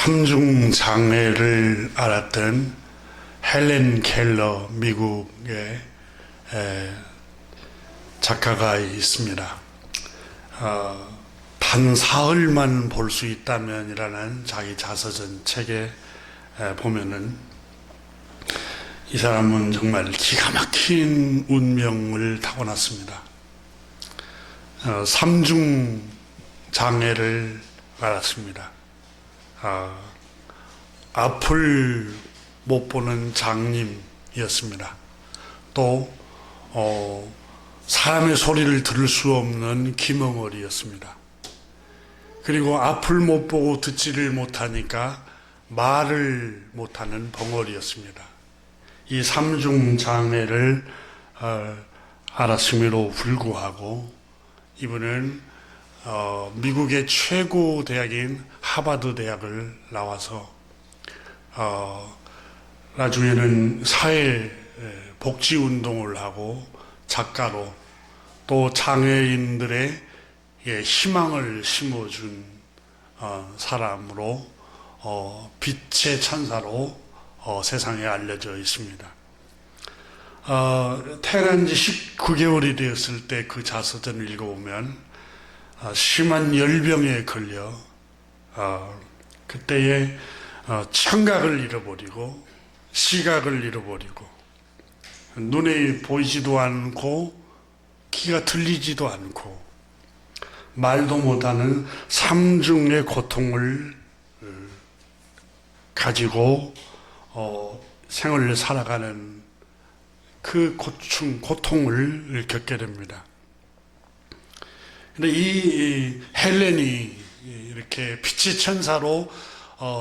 삼중 장애를 알았던 헬렌 켈러 미국의 작가가 있습니다. 단 사흘만 볼 수 있다면이라는 자기 자서전 책에 보면은 이 사람은 정말 기가 막힌 운명을 타고났습니다. 삼중 장애를 알았습니다. 앞을 못 보는 장님이었습니다. 또 사람의 소리를 들을 수 없는 귀머거리였습니다. 그리고 앞을 못 보고 듣지를 못하니까 말을 못하는 벙어리였습니다. 이 삼중 장애를 알았음에도 불구하고 이분은 미국의 최고 대학인 하버드 대학을 나와서 나중에는 사회 복지 운동을 하고 작가로 또 장애인들의 희망을 심어준 사람으로 빛의 천사로 세상에 알려져 있습니다. 태어난 지 19개월이 되었을 때 그 자서전을 읽어보면 심한 열병에 걸려 그때에 청각을 잃어버리고 시각을 잃어버리고 눈에 보이지도 않고 귀가 들리지도 않고 말도 못하는 삼중의 고통을 가지고 생을 살아가는 그 고통을 겪게 됩니다. 근데 이 헬렌이 이렇게 빛의 천사로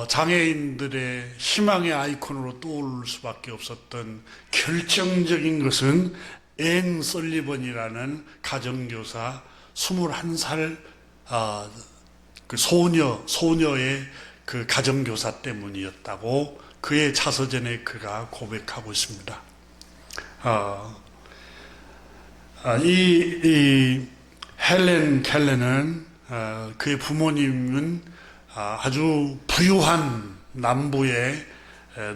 장애인들의 희망의 아이콘으로 떠오를 수밖에 없었던 결정적인 것은 앤 설리번이라는 가정교사 21살 그 소녀의 그 가정교사 때문이었다고 그의 자서전에 그가 고백하고 있습니다. 이 헬렌 켈러는 그의 부모님은 아주 부유한 남부의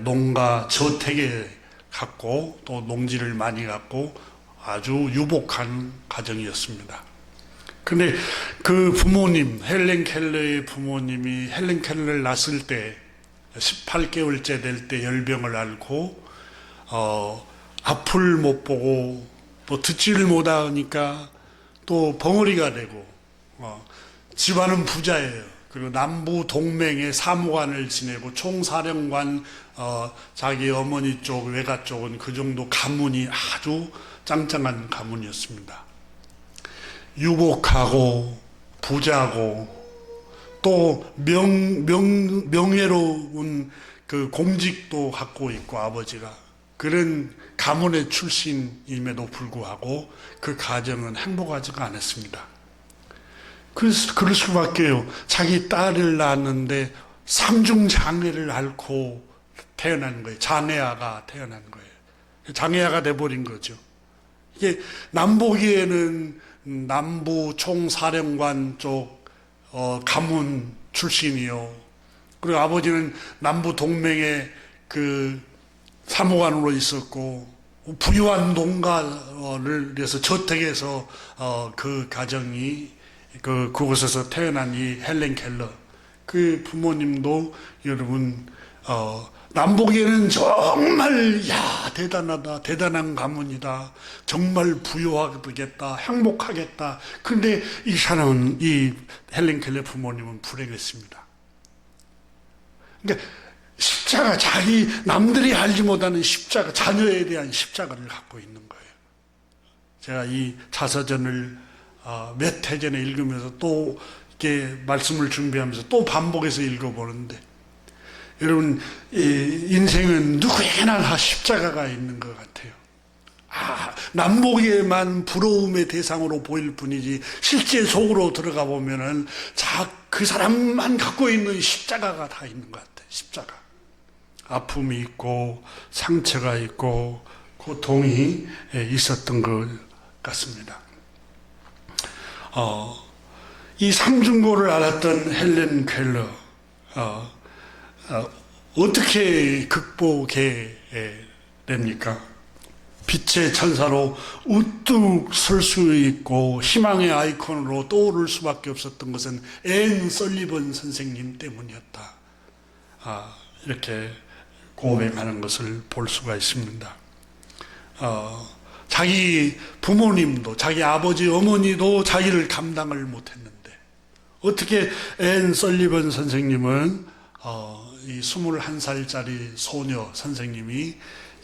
농가 저택에 갔고 또 농지를 많이 갖고 아주 유복한 가정이었습니다. 근데 그 부모님, 헬렌 켈러의 부모님이 헬렌 켈러를 낳았을 때 18개월째 될 때 열병을 앓고 앞을 못 보고 또 듣지를 못하니까 또 벙어리가 되고 집안은 부자예요. 그리고 남부 동맹의 사무관을 지내고 총사령관 자기 어머니 쪽 외가 쪽은 그 정도 가문이 아주 짱짱한 가문이었습니다. 유복하고 부자고 또 명예로운 그 공직도 갖고 있고 아버지가 그런 가문의 출신임에도 불구하고 그 가정은 행복하지가 않았습니다. 그래서 그럴 수밖에요. 자기 딸을 낳았는데 삼중 장애를 앓고 태어난 거예요. 장애아가 태어난 거예요. 장애아가 돼버린 거죠. 이게 남보기에는 남부 총사령관 쪽 가문 출신이요. 그리고 아버지는 남부 동맹의 그 사무관으로 있었고 부유한 농가를 위해서 저택에서 그 가정이 그곳에서 태어난 이 헬렌 켈러 그 부모님도 여러분 남보기에는 정말 대단하다 대단한 가문이다 정말 부유하겠다 행복하겠다. 근데 이 사람은 이 헬렌 켈러 부모님은 불행했습니다. 그러니까 십자가 자기 남들이 알지 못하는 십자가 자녀에 대한 십자가를 갖고 있는 거예요. 제가 이 자서전을 몇 해 전에 읽으면서 또 이렇게 말씀을 준비하면서 또 반복해서 읽어보는데 여러분 인생은 누구에게나 다 십자가가 있는 것 같아요. 남보기에만 부러움의 대상으로 보일 뿐이지 실제 속으로 들어가 보면은 그 사람만 갖고 있는 십자가가 다 있는 것 같아요. 십자가. 아픔이 있고 상처가 있고 고통이 있었던 것 같습니다. 이 삼중고를 알았던 헬렌 켈러 어떻게 극복해 됩니까? 빛의 천사로 우뚝 설 수 있고 희망의 아이콘으로 떠오를 수밖에 없었던 것은 앤 설리번 선생님 때문이었다. 이렇게 고백하는 것을 볼 수가 있습니다. 자기 부모님도, 자기 아버지, 어머니도 자기를 감당을 못했는데 어떻게 앤 설리번 선생님은 이 21살짜리 소녀 선생님이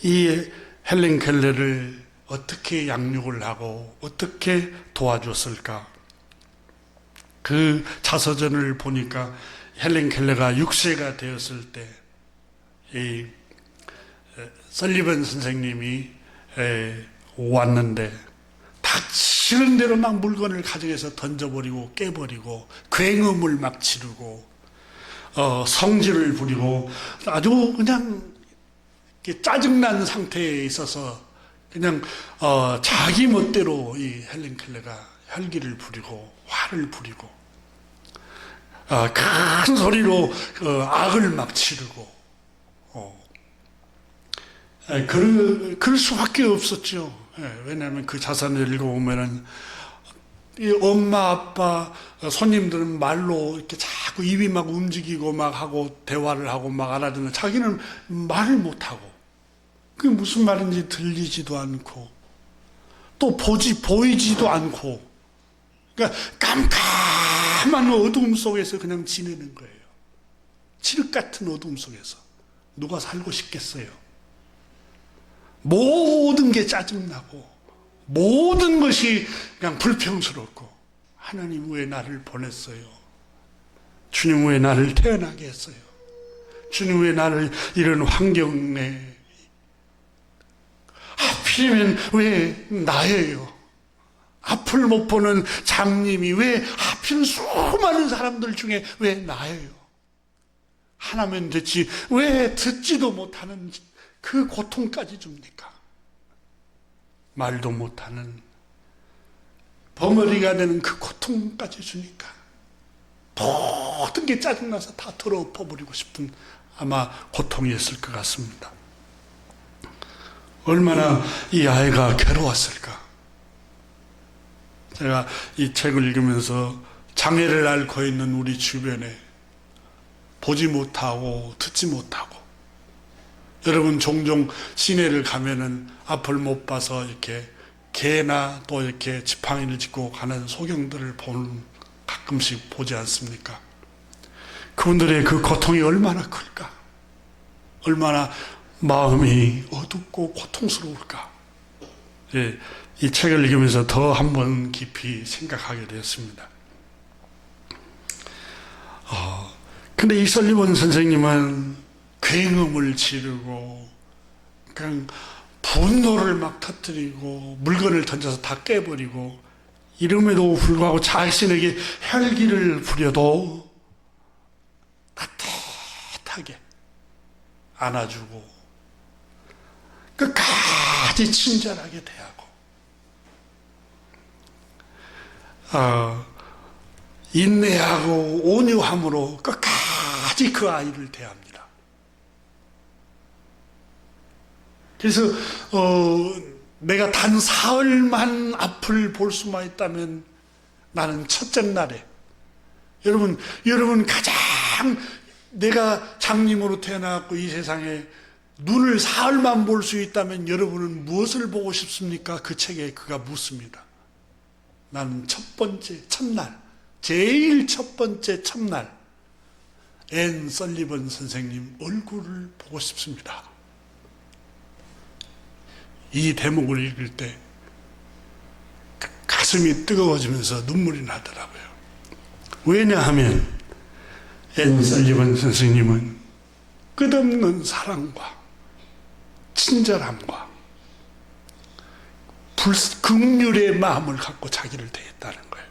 이 헬렌 켈러를 어떻게 양육을 하고 어떻게 도와줬을까? 그 자서전을 보니까 헬렌 켈러가 6세가 되었을 때 이 설리번 선생님이 왔는데 닥치는 대로 막 물건을 가정에서 던져버리고 깨버리고 굉음을 막 지르고 성질을 부리고 아주 그냥 짜증난 상태에 있어서 그냥 자기 멋대로 이 헬렌 켈러가 혈기를 부리고 화를 부리고 큰 소리로 악을 막 지르고 그럴 수밖에 없었죠. 왜냐하면 그 자서전을 읽어보면은 이 엄마, 아빠, 손님들은 말로 이렇게 자꾸 입이 막 움직이고 막 하고 대화를 하고 막 알아듣는, 자기는 말을 못하고 그게 무슨 말인지 들리지도 않고 또 보이지도 않고, 그러니까 깜깜한 어두움 속에서 그냥 지내는 거예요. 칠흑 같은 어두움 속에서 누가 살고 싶겠어요? 모든 게 짜증나고 모든 것이 그냥 불평스럽고, 하나님 왜 나를 보냈어요? 주님 왜 나를 태어나게 했어요? 주님 왜 나를 이런 환경에, 하필이면 왜 나예요? 앞을 못 보는 장님이 왜 하필 수많은 사람들 중에 왜 나예요? 하나면 됐지 왜 듣지도 못하는 그 고통까지 줍니까? 말도 못하는 벙어리가 되는 그 고통까지 주니까 모든 게 짜증나서 다 털어엎어버리고 싶은 아마 고통이었을 것 같습니다. 얼마나 이 아이가 괴로웠을까. 제가 이 책을 읽으면서 장애를 앓고 있는 우리 주변에 보지 못하고 듣지 못하고, 여러분 종종 시내를 가면은 앞을 못 봐서 이렇게 개나 또 이렇게 지팡이를 짚고 가는 소경들을 가끔씩 보지 않습니까? 그분들의 그 고통이 얼마나 클까? 얼마나 마음이 어둡고 고통스러울까? 예, 이 책을 읽으면서 더 한 번 깊이 생각하게 되었습니다. 근데 이 설리번 선생님은 굉음을 지르고 그냥 분노를 막 터뜨리고 물건을 던져서 다 깨버리고, 이름에도 불구하고 자신에게 혈기를 부려도 따뜻하게 안아주고 끝까지 친절하게 대하고 인내하고 온유함으로 끝까지 그 아이를 대합니다. 그래서 내가 단 사흘만 앞을 볼 수만 있다면 나는 첫째 날에, 여러분 가장, 내가 장님으로 태어나고 이 세상에 눈을 사흘만 볼 수 있다면 여러분은 무엇을 보고 싶습니까? 그 책에 그가 묻습니다. 나는 첫날, 제일 첫 번째 첫날 앤 설리번 선생님 얼굴을 보고 싶습니다. 이 대목을 읽을 때 가슴이 뜨거워지면서 눈물이 나더라고요. 왜냐하면 앤 설리번 선생님은 끝없는 사랑과 친절함과 긍휼의 마음을 갖고 자기를 대했다는 거예요.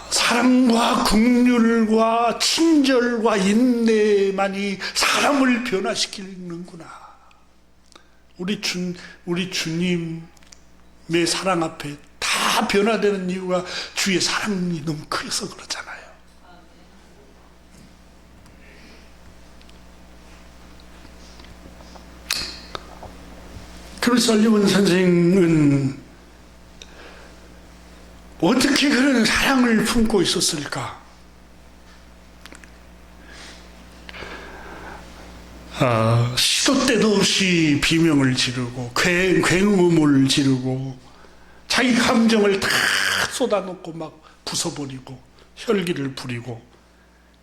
사랑과 긍휼과 친절과 인내만이 사람을 변화시키는구나. 우리 주님의 사랑 앞에 다 다 변화되는 이유가 주의 사랑이 너무 커서 그렇잖아요. 그럼 설리번 선생은 어떻게 그런 사랑을 품고 있었을까? 시도 때도 없이 비명을 지르고 굉음을 지르고 자기 감정을 다 쏟아놓고 막 부숴버리고 혈기를 부리고,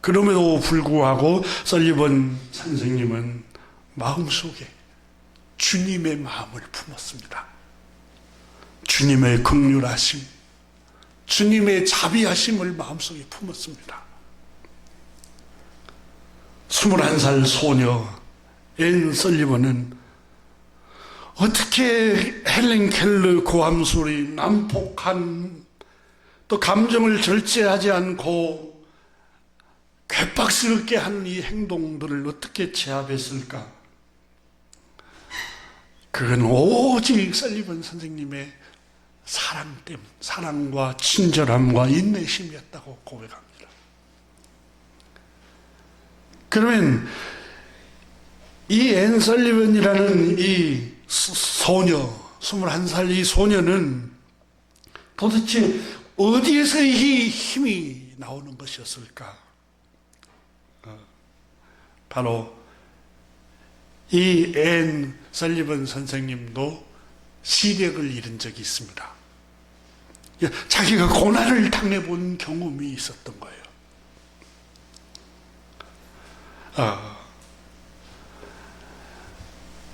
그럼에도 불구하고 설리번 선생님은 마음속에 주님의 마음을 품었습니다. 주님의 긍휼하심, 주님의 자비하심을 마음속에 품었습니다. 21살 소녀 앤 설리번은 어떻게 헬렌 켈러 고함소리, 난폭한, 또 감정을 절제하지 않고 괴팍스럽게 한 이 행동들을 어떻게 제압했을까? 그건 오직 설리번 선생님의 사랑 때문, 사랑과 친절함과 인내심이었다고 고백합니다. 그러면 이 앤 설리번이라는 이 소녀, 21살 이 소녀는 도대체 어디에서 이 힘이 나오는 것이었을까? 바로 이 앤 설리번 선생님도 시력을 잃은 적이 있습니다. 자기가 고난을 당해본 경험이 있었던 거예요.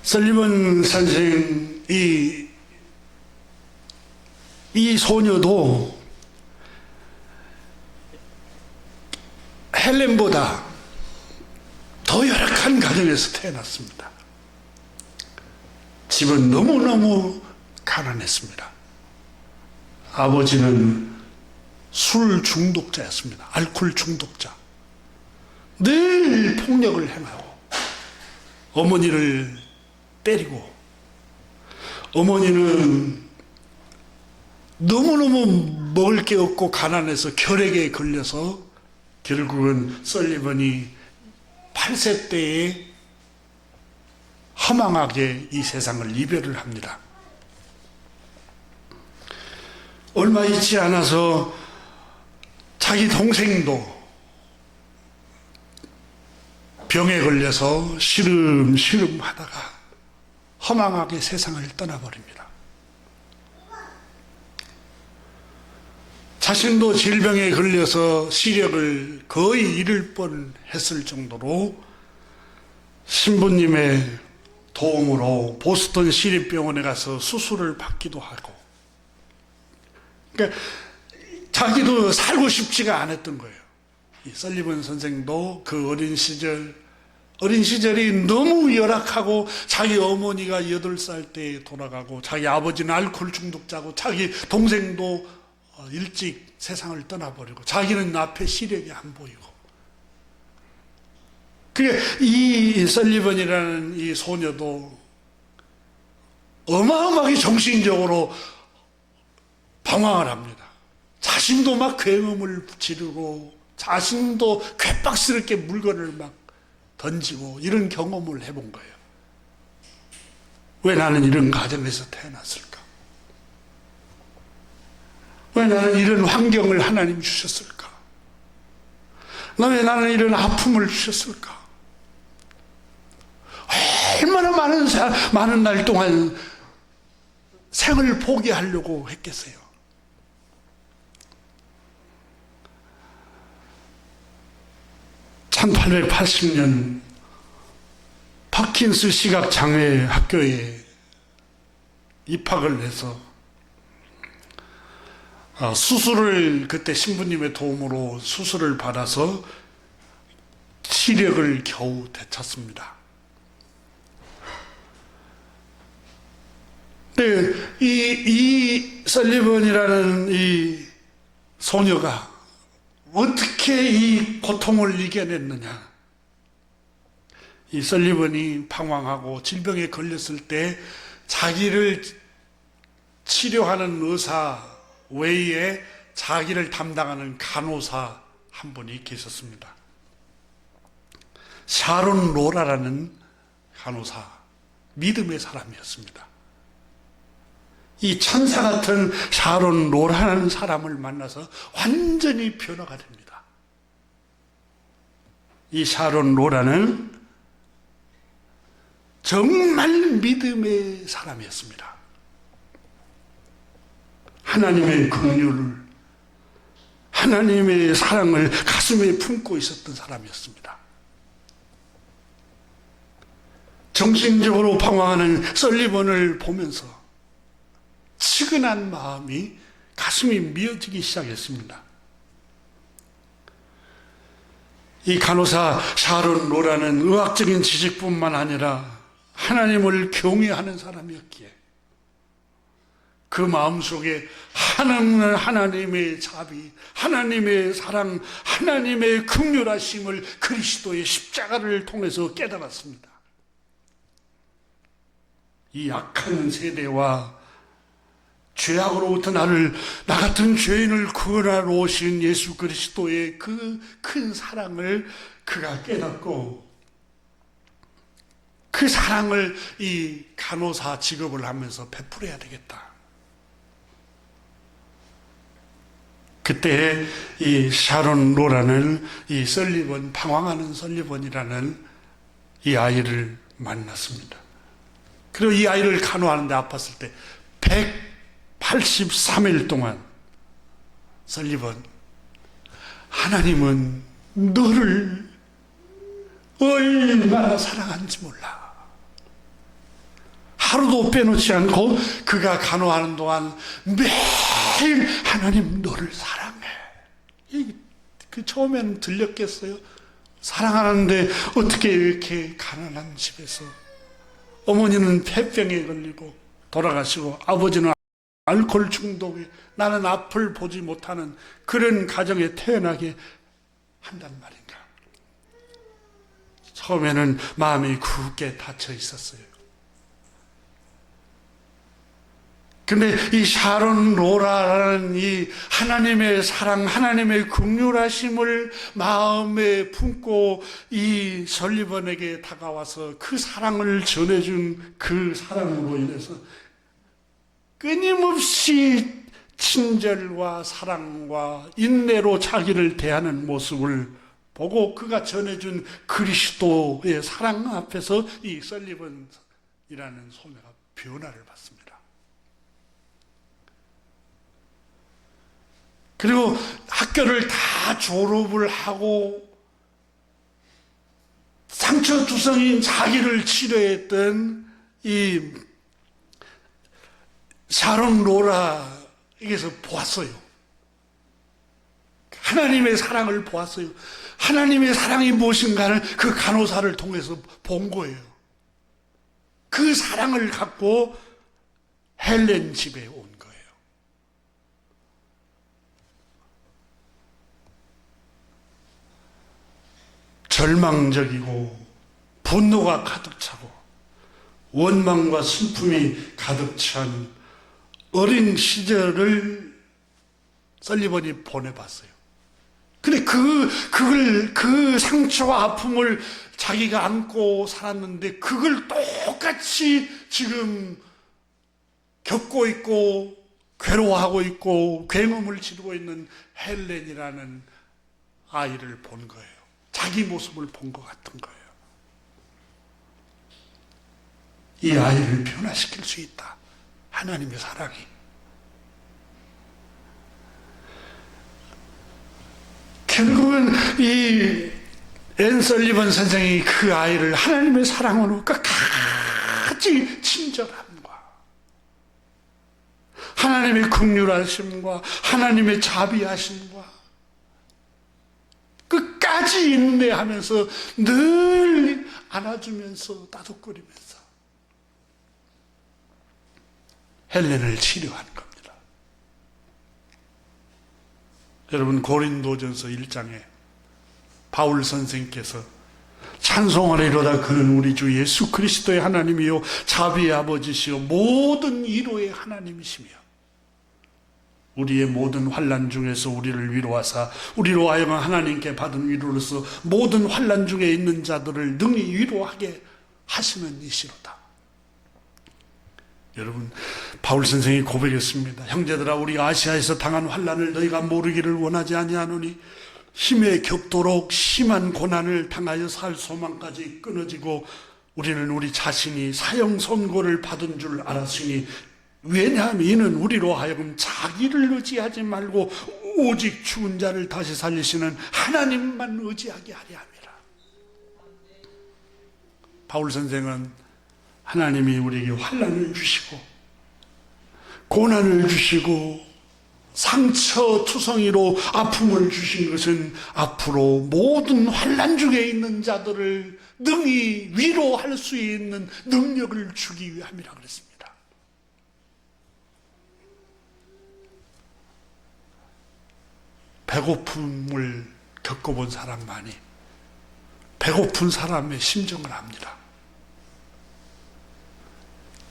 설리번 선생, 이 소녀도 헬렌보다 더 열악한 가정에서 태어났습니다. 집은 너무너무 가난했습니다. 아버지는 술 중독자였습니다. 알코올 중독자. 늘 폭력을 행하고 어머니를 때리고, 어머니는 너무너무 먹을 게 없고 가난해서 결핵에 걸려서 결국은 설리번이 8세 때에 허망하게 이 세상을 이별을 합니다. 얼마 있지 않아서 자기 동생도 병에 걸려서 시름시름 하다가 허망하게 세상을 떠나버립니다. 자신도 질병에 걸려서 시력을 거의 잃을 뻔했을 정도로 신부님의 도움으로 보스턴 시립병원에 가서 수술을 받기도 하고, 그러니까 자기도 살고 싶지가 않았던 거예요. 이 설리번 선생도 그 어린 시절이 너무 열악하고, 자기 어머니가 8살 때 돌아가고, 자기 아버지는 알코올 중독자고, 자기 동생도 일찍 세상을 떠나버리고, 자기는 앞에 시력이 안 보이고. 이 설리번이라는 이 소녀도 어마어마하게 정신적으로 방황을 합니다. 자신도 막 굉음을 지르고, 자신도 괴팍스럽게 물건을 막 던지고, 이런 경험을 해본 거예요. 왜 나는 이런 가정에서 태어났을까? 왜 나는 이런 환경을 하나님 주셨을까? 왜 나는 이런 아픔을 주셨을까? 얼마나 많은 날 동안 생을 포기하려고 했겠어요. (1880년) 파킨스 시각장애 학교에 입학을 해서 수술을, 그때 신부님의 도움으로 수술을 받아서 시력을 겨우 되찾습니다. 네, 이 설리번이라는 이 소녀가 어떻게 이 고통을 이겨냈느냐? 이 설리번이 방황하고 질병에 걸렸을 때 자기를 치료하는 의사 외에 자기를 담당하는 간호사 한 분이 계셨습니다. 샤론 로라라는 간호사, 믿음의 사람이었습니다. 이 천사 같은 샤론 로라라는 사람을 만나서 완전히 변화가 됩니다. 이 샤론 로라는 정말 믿음의 사람이었습니다. 하나님의 긍휼을, 하나님의 사랑을 가슴에 품고 있었던 사람이었습니다. 정신적으로 방황하는 설리번을 보면서 측은한 마음이 가슴이 미어지기 시작했습니다. 이 간호사 샤론 로라는 의학적인 지식뿐만 아니라 하나님을 경외하는 사람이었기에 그 마음속에 하나님의 자비, 하나님의 사랑, 하나님의 긍휼하심을 그리스도의 십자가를 통해서 깨달았습니다. 이 악한 세대와 죄악으로부터 나 같은 죄인을 구원하러 오신 예수 그리스도의 그 큰 사랑을 그가 깨닫고 그 사랑을 이 간호사 직업을 하면서 베풀어야 되겠다. 그때 이 샤론 로라는 이 설리번, 방황하는 설리번이라는 이 아이를 만났습니다. 그리고 이 아이를 간호하는데 아팠을 때 183일 동안 설리번, 하나님은 너를 얼마나 사랑하는지 몰라. 하루도 빼놓지 않고 그가 간호하는 동안 매일 하나님 너를 사랑해. 그 처음에는 들렸겠어요? 사랑하는데 어떻게 이렇게 가난한 집에서 어머니는 폐병에 걸리고 돌아가시고 아버지는 알코올 중독에 나는 앞을 보지 못하는 그런 가정에 태어나게 한단 말인가. 처음에는 마음이 굳게 닫혀 있었어요. 근데 이 샤론 로라라는 이 하나님의 사랑, 하나님의 긍휼하심을 마음에 품고 이 설리번에게 다가와서 그 사랑을 전해준 그 사랑으로 인해서 끊임없이 친절과 사랑과 인내로 자기를 대하는 모습을 보고 그가 전해준 그리스도의 사랑 앞에서 이 설리번이라는 소녀가 변화를 받습니다. 그리고 학교를 다 졸업을 하고 상처투성인 자기를 치료했던 이 샤론 로라에게서 보았어요. 하나님의 사랑을 보았어요. 하나님의 사랑이 무엇인가를 그 간호사를 통해서 본 거예요. 그 사랑을 갖고 헬렌 집에 온 거예요. 절망적이고 분노가 가득 차고 원망과 슬픔이 가득 찬 어린 시절을 설리번이 보내봤어요. 근데 그 상처와 아픔을 자기가 안고 살았는데 그걸 똑같이 지금 겪고 있고 괴로워하고 있고 굉음을 지르고 있는 헬렌이라는 아이를 본 거예요. 자기 모습을 본 것 같은 거예요. 이 아이를 변화시킬 수 있다. 하나님의 사랑이. 결국은 이 앤 설리번 선생이 그 아이를 하나님의 사랑으로 끝까지 친절함과 하나님의 긍휼하심과 하나님의 자비하심과 끝까지 인내하면서 늘 안아주면서 따뜻거리면서 헬렌을 치료하는 겁니다. 여러분 고린도전서 1장에 바울 선생께서 찬송하리로다 그는 우리 주 예수 그리스도의 하나님이요 자비의 아버지시요 모든 위로의 하나님이시며 우리의 모든 환난 중에서 우리를 위로하사 우리로 하여금 하나님께 받은 위로로서 모든 환난 중에 있는 자들을 능히 위로하게 하시는 이시로다. 여러분, 바울 선생이 고백했습니다. 형제들아, 우리가 아시아에서 당한 환난을 너희가 모르기를 원하지 아니하노니 힘에 겹도록 심한 고난을 당하여 살 소망까지 끊어지고 우리는 우리 자신이 사형 선고를 받은 줄 알았으니 왜냐하면 이는 우리로 하여금 자기를 의지하지 말고 오직 죽은 자를 다시 살리시는 하나님만 의지하게 하려 함이라. 바울 선생은 하나님이 우리에게 환난을 주시고 고난을 주시고 상처투성이로 아픔을 주신 것은 앞으로 모든 환난 중에 있는 자들을 능히 위로할 수 있는 능력을 주기 위함이라 그랬습니다. 배고픔을 겪어본 사람만이 배고픈 사람의 심정을 압니다.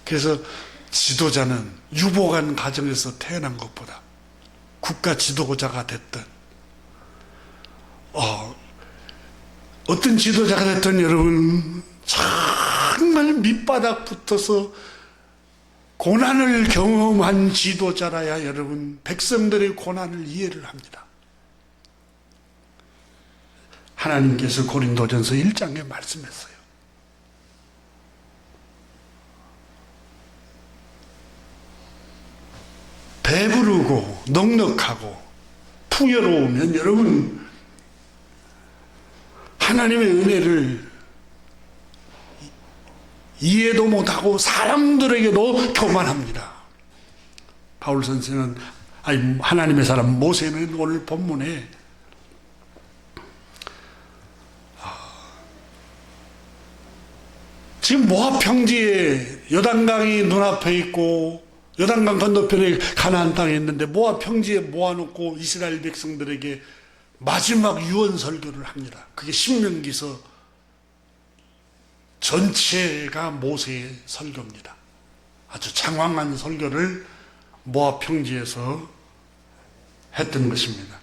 그래서 지도자는 유복한 가정에서 태어난 것보다 국가 지도자가 됐든 어떤 지도자가 됐든 여러분 정말 밑바닥 붙어서 고난을 경험한 지도자라야 여러분 백성들의 고난을 이해를 합니다. 하나님께서 고린도전서 1장에 말씀했어요. 배부르고 넉넉하고 풍요로우면 여러분 하나님의 은혜를 이해도 못하고 사람들에게도 교만합니다. 바울 선생은 하나님의 사람 모세는 오늘 본문에 지금 모압 평지에 요단강이 눈앞에 있고 요단강 건너편에 가나안 땅에 있는데 모압 평지에 모아놓고 이스라엘 백성들에게 마지막 유언 설교를 합니다. 그게 신명기서 전체가 모세의 설교입니다. 아주 장황한 설교를 모압 평지에서 했던 것입니다.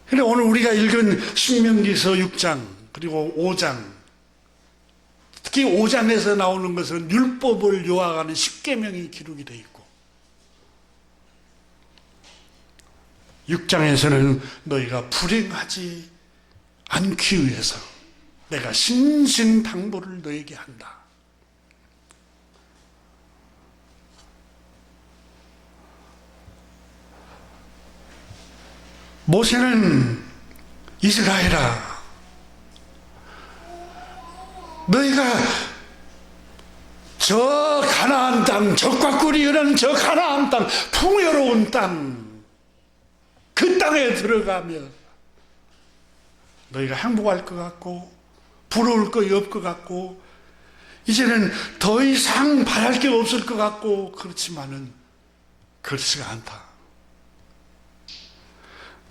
그런데 오늘 우리가 읽은 신명기서 6장 그리고 5장, 특히 5장에서 나오는 것은 율법을 요하가는 10계명이 기록이 되어 있고 6장에서는 너희가 불행하지 않기 위해서 내가 신신당부를 너에게 한다. 모세는 이스라엘아 너희가 저 가나안 땅, 적과 꿀이 흐르는 저 가나안 땅, 풍요로운 땅, 그 땅에 들어가면 너희가 행복할 것 같고 부러울 거 없을 것 같고 이제는 더 이상 바랄 게 없을 것 같고 그렇지만은 그렇지가 않다.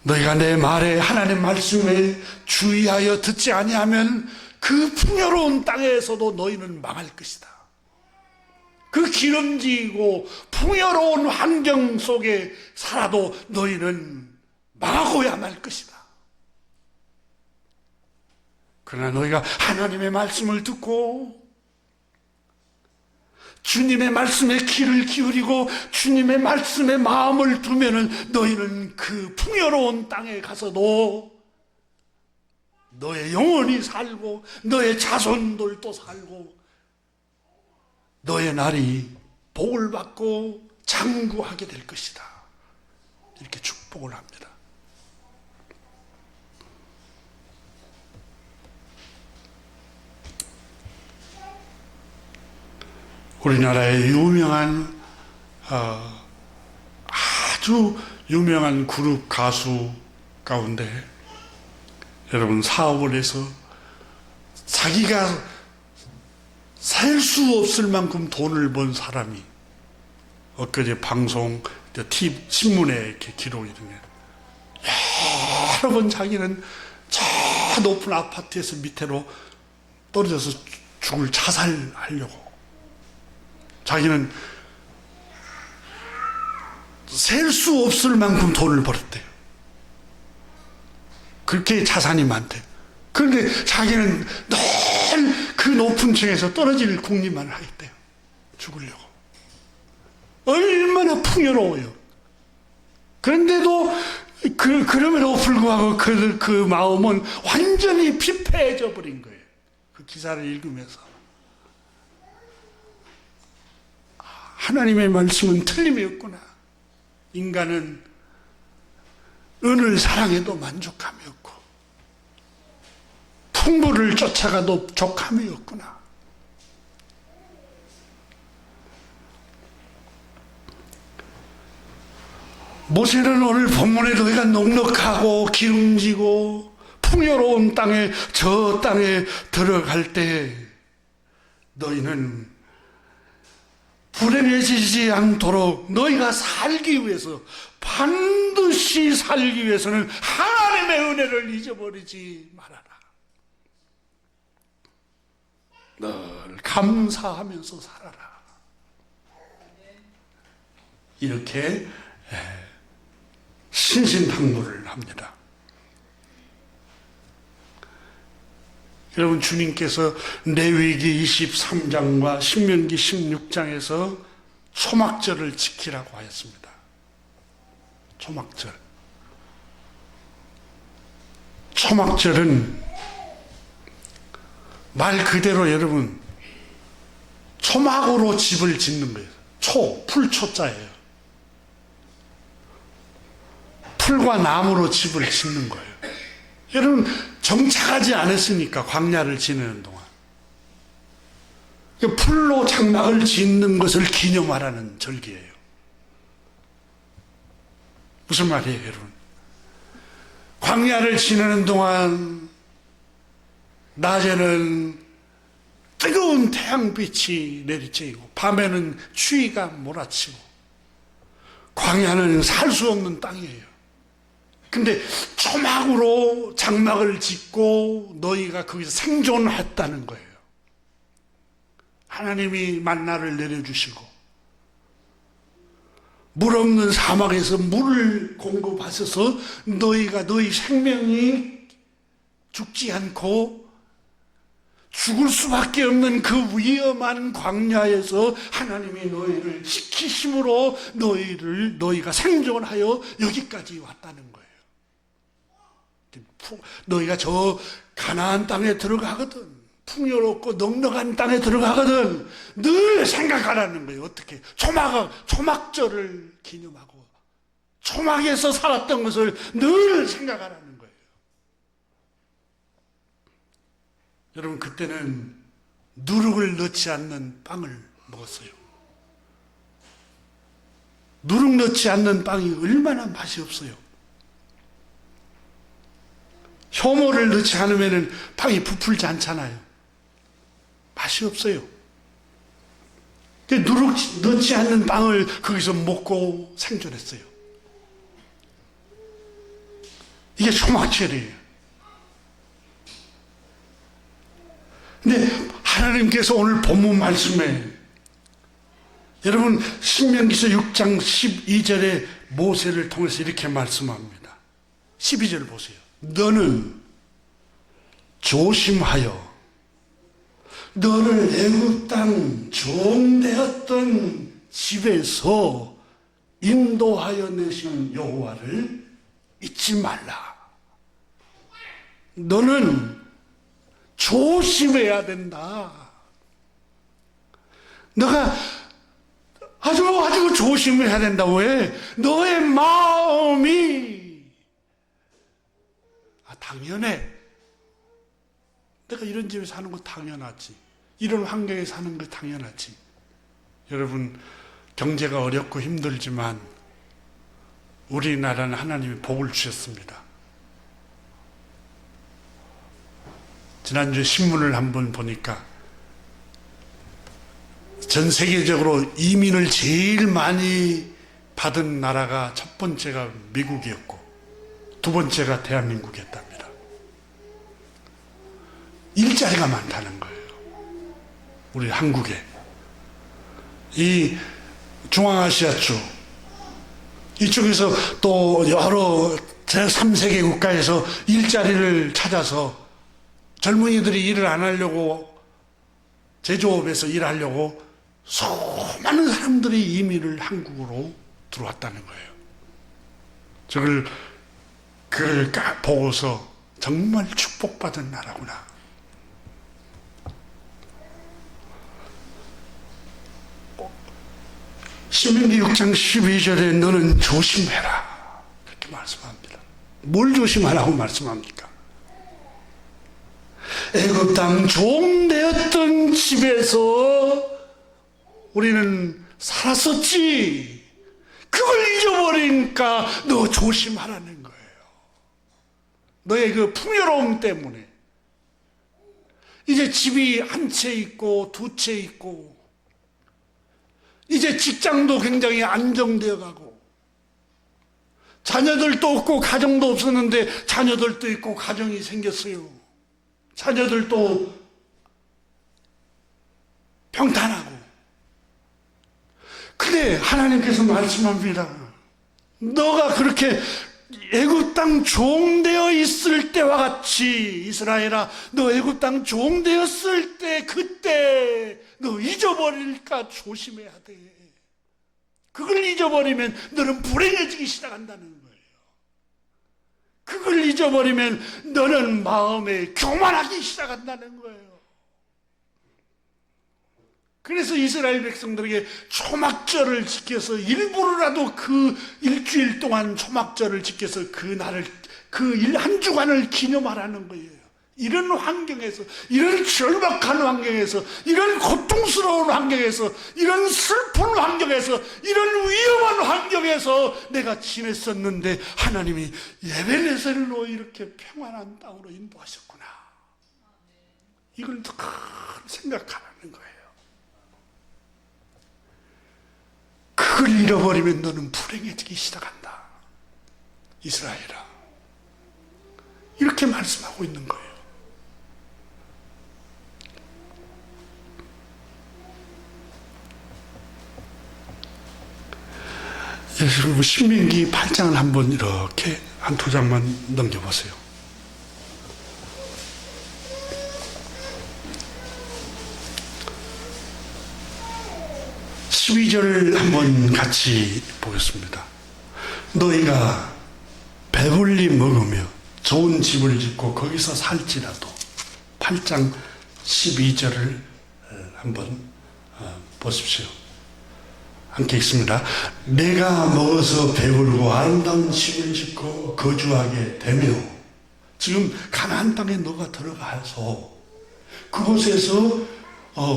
너희가 내 말에 하나님 말씀에 주의하여 듣지 아니하면 그 풍요로운 땅에서도 너희는 망할 것이다. 그 기름지고 풍요로운 환경 속에 살아도 너희는 망하고야 말 것이다. 그러나 너희가 하나님의 말씀을 듣고 주님의 말씀에 귀를 기울이고 주님의 말씀에 마음을 두면은 너희는 그 풍요로운 땅에 가서도 너의 영혼이 살고 너의 자손들도 살고 너의 날이 복을 받고 장구하게 될 것이다. 이렇게 축복을 합니다. 우리나라의 유명한 아주 유명한 그룹 가수 가운데 여러분 사업을 해서 자기가 살 수 없을 만큼 돈을 번 사람이 엊그제 방송 TV 신문에 이렇게 기록이 되네. 여러 번 자기는 저 높은 아파트에서 밑으로 떨어져서 죽을 자살하려고 자기는 셀 수 없을 만큼 돈을 벌었대요. 그렇게 자산이 많대요. 그런데 자기는 늘 그 높은 층에서 떨어질 궁리만 하겠대요. 죽으려고. 얼마나 풍요로워요. 그런데도 그럼에도 불구하고 그 마음은 완전히 피폐해져 버린 거예요. 그 기사를 읽으면서. 하나님의 말씀은 틀림이 없구나. 인간은 은을 사랑해도 만족함이 없고 풍부를 쫓아가도 족함이 없구나. 모세는 오늘 본문에 너희가 넉넉하고 기름지고 풍요로운 땅에 저 땅에 들어갈 때 너희는 불행해지지 않도록 너희가 살기 위해서 반드시 살기 위해서는 하나님의 은혜를 잊어버리지 말아라. 늘 감사하면서 살아라. 이렇게 신신당부를 합니다. 여러분, 주님께서 레위기 23장과 신명기 16장에서 초막절을 지키라고 하였습니다. 초막절. 초막절은 말 그대로 여러분 초막으로 집을 짓는 거예요. 풀초자예요. 풀과 나무로 집을 짓는 거예요. 여러분, 정착하지 않았으니까 광야를 지내는 동안 풀로 장막을 짓는 것을 기념하라는 절기예요. 무슨 말이에요, 여러분? 광야를 지내는 동안 낮에는 뜨거운 태양빛이 내리쬐고 밤에는 추위가 몰아치고 광야는 살 수 없는 땅이에요. 근데 초막으로 장막을 짓고 너희가 거기서 생존했다는 거예요. 하나님이 만나를 내려주시고 물 없는 사막에서 물을 공급하셔서 너희가 너희 생명이 죽지 않고 죽을 수밖에 없는 그 위험한 광야에서 하나님이 너희를 지키심으로 너희가 생존하여 여기까지 왔다는 거예요. 너희가 저 가나안 땅에 들어가거든, 풍요롭고 넉넉한 땅에 들어가거든 늘 생각하라는 거예요. 어떻게? 초막절을 기념하고 초막에서 살았던 것을 늘 생각하라는 거예요. 여러분, 그때는 누룩을 넣지 않는 빵을 먹었어요. 누룩 넣지 않는 빵이 얼마나 맛이 없어요. 효모를 넣지 않으면 빵이 부풀지 않잖아요. 맛이 없어요. 누룩 넣지 않는 빵을 거기서 먹고 생존했어요. 이게 초막절이에요. 근데 하나님께서 오늘 본문 말씀에 여러분 신명기서 6장 12절에 모세를 통해서 이렇게 말씀합니다. 12절 보세요. 너는 조심하여 너를 애굽 땅 종되었던 집에서 인도하여 내신 여호와를 잊지 말라. 너는 조심해야 된다. 너가 아주 조심해야 된다. 왜? 너의 마음이 당연해. 내가 이런 집에 사는 거 당연하지. 이런 환경에 사는 거 당연하지. 여러분, 경제가 어렵고 힘들지만 우리나라는 하나님이 복을 주셨습니다. 지난주에 신문을 한번 보니까 전 세계적으로 이민을 제일 많이 받은 나라가 첫 번째가 미국이었고 두 번째가 대한민국이었답니다. 일자리가 많다는 거예요. 우리 한국에. 이 중앙아시아주 이쪽에서 또 여러 제3세계 국가에서 일자리를 찾아서 젊은이들이 일을 안 하려고 제조업에서 일하려고 수많은 사람들이 이민을 한국으로 들어왔다는 거예요. 그걸 보고서 정말 축복받은 나라구나. 신명기 6장 12절에 너는 조심해라. 그렇게 말씀합니다. 뭘 조심하라고 말씀합니까? 애굽 땅 종되었던 집에서 우리는 살았었지. 그걸 잊어버리니까 너 조심하라는 거예요. 너의 그 풍요로움 때문에 이제 집이 한 채 있고 두 채 있고 이제 직장도 굉장히 안정되어 가고 자녀들도 없고 가정도 없었는데 자녀들도 있고 가정이 생겼어요. 자녀들도 평탄하고. 근데 하나님께서 말씀합니다. 너가 그렇게 애굽 땅 종되어 있을 때와 같이 이스라엘아, 너 애굽 땅 종되었을 때 그때 너 잊어버릴까 조심해야 돼. 그걸 잊어버리면 너는 불행해지기 시작한다는 거예요. 그걸 잊어버리면 너는 마음에 교만하기 시작한다는 거예요. 그래서 이스라엘 백성들에게 초막절을 지켜서 일부러라도 그 일주일 동안 초막절을 지켜서 그 날을, 그 한 주간을 기념하라는 거예요. 이런 환경에서, 이런 절박한 환경에서, 이런 고통스러운 환경에서, 이런 슬픈 환경에서, 이런 위험한 환경에서 내가 지냈었는데 하나님이 에베네셀로 이렇게 평안한 땅으로 인도하셨구나. 이걸 더 생각하라는 거예요. 그걸 잃어버리면 너는 불행해지기 시작한다. 이스라엘아. 이렇게 말씀하고 있는 거예요. 여러분 신명기 8장을 한번 이렇게 한 두 장만 넘겨보세요. (12절) 한번 같이 보겠습니다. 너희가 배불리 먹으며 좋은 집을 짓고 거기서 살지라도 8장 12절을 한번 보십시오. 함께 읽습니다. 내가 먹어서 배불고 아름다운 집을 짓고 거주하게 되며, 지금 가나안 땅에 너가 들어가서 그곳에서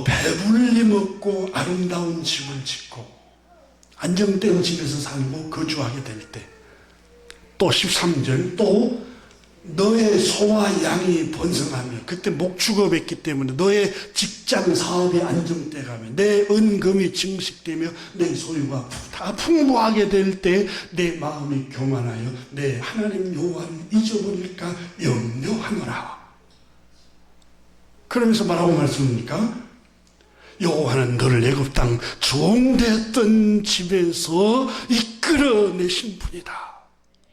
배불리 먹고 아름다운 집을 짓고 안정된 집에서 살고 거주하게 될 때, 또 13절, 또 너의 소와 양이 번성하며, 그때 목축업했기 때문에 너의 직장 사업이 안정돼가며 내 은금이 증식되며 내 소유가 다 풍부하게 될 때 내 마음이 교만하여 내 하나님 여호와를 잊어버릴까 염려하노라. 그러면서 뭐라고 말씀합니까? 여호와는 너를 애굽 땅 종되었던 집에서 이끌어내신 분이다.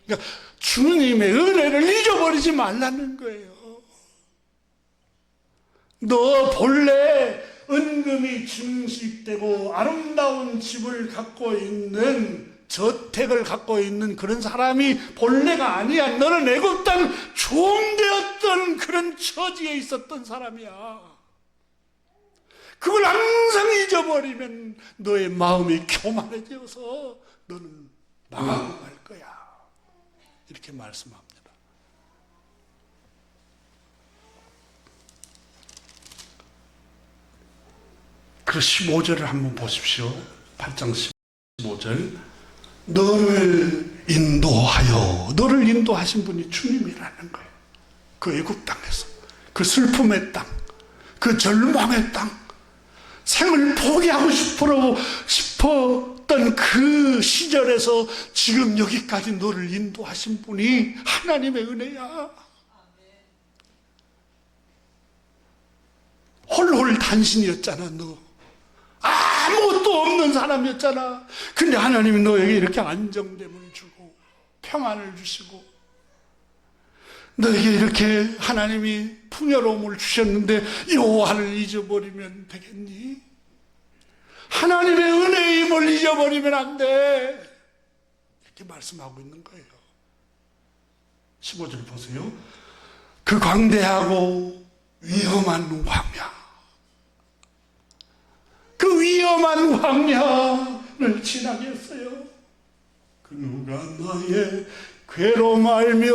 그러니까 주님의 은혜를 잊어버리지 말라는 거예요. 너 본래 은금이 증식되고 아름다운 집을 갖고 있는, 저택을 갖고 있는 그런 사람이 본래가 아니야. 너는 애굽 땅 종되었던 그런 처지에 있었던 사람이야. 그걸 항상 잊어버리면 너의 마음이 교만해져서 너는 망하고 갈 거야. 이렇게 말씀합니다. 그 15절을 한번 보십시오. 8장 15절. 너를 인도하신 분이 주님이라는 거예요. 그 애굽 땅에서, 그 슬픔의 땅, 그 절망의 땅, 생을 포기하고 싶었던 그 시절에서 지금 여기까지 너를 인도하신 분이 하나님의 은혜야. 홀홀 단신이었잖아. 너 아무것도 없는 사람이었잖아. 근데 하나님이 너에게 이렇게 안정됨을 주고 평안을 주시고 너에게 이렇게 하나님이 풍요로움을 주셨는데 여호와를 잊어버리면 되겠니? 하나님의 은혜의 힘을 잊어버리면 안 돼. 이렇게 말씀하고 있는 거예요. 15절 보세요. 그 광대하고 위험한 광야, 그 위험한 광야를 지나게 했어요. 그 누가 나의 괴로움 알며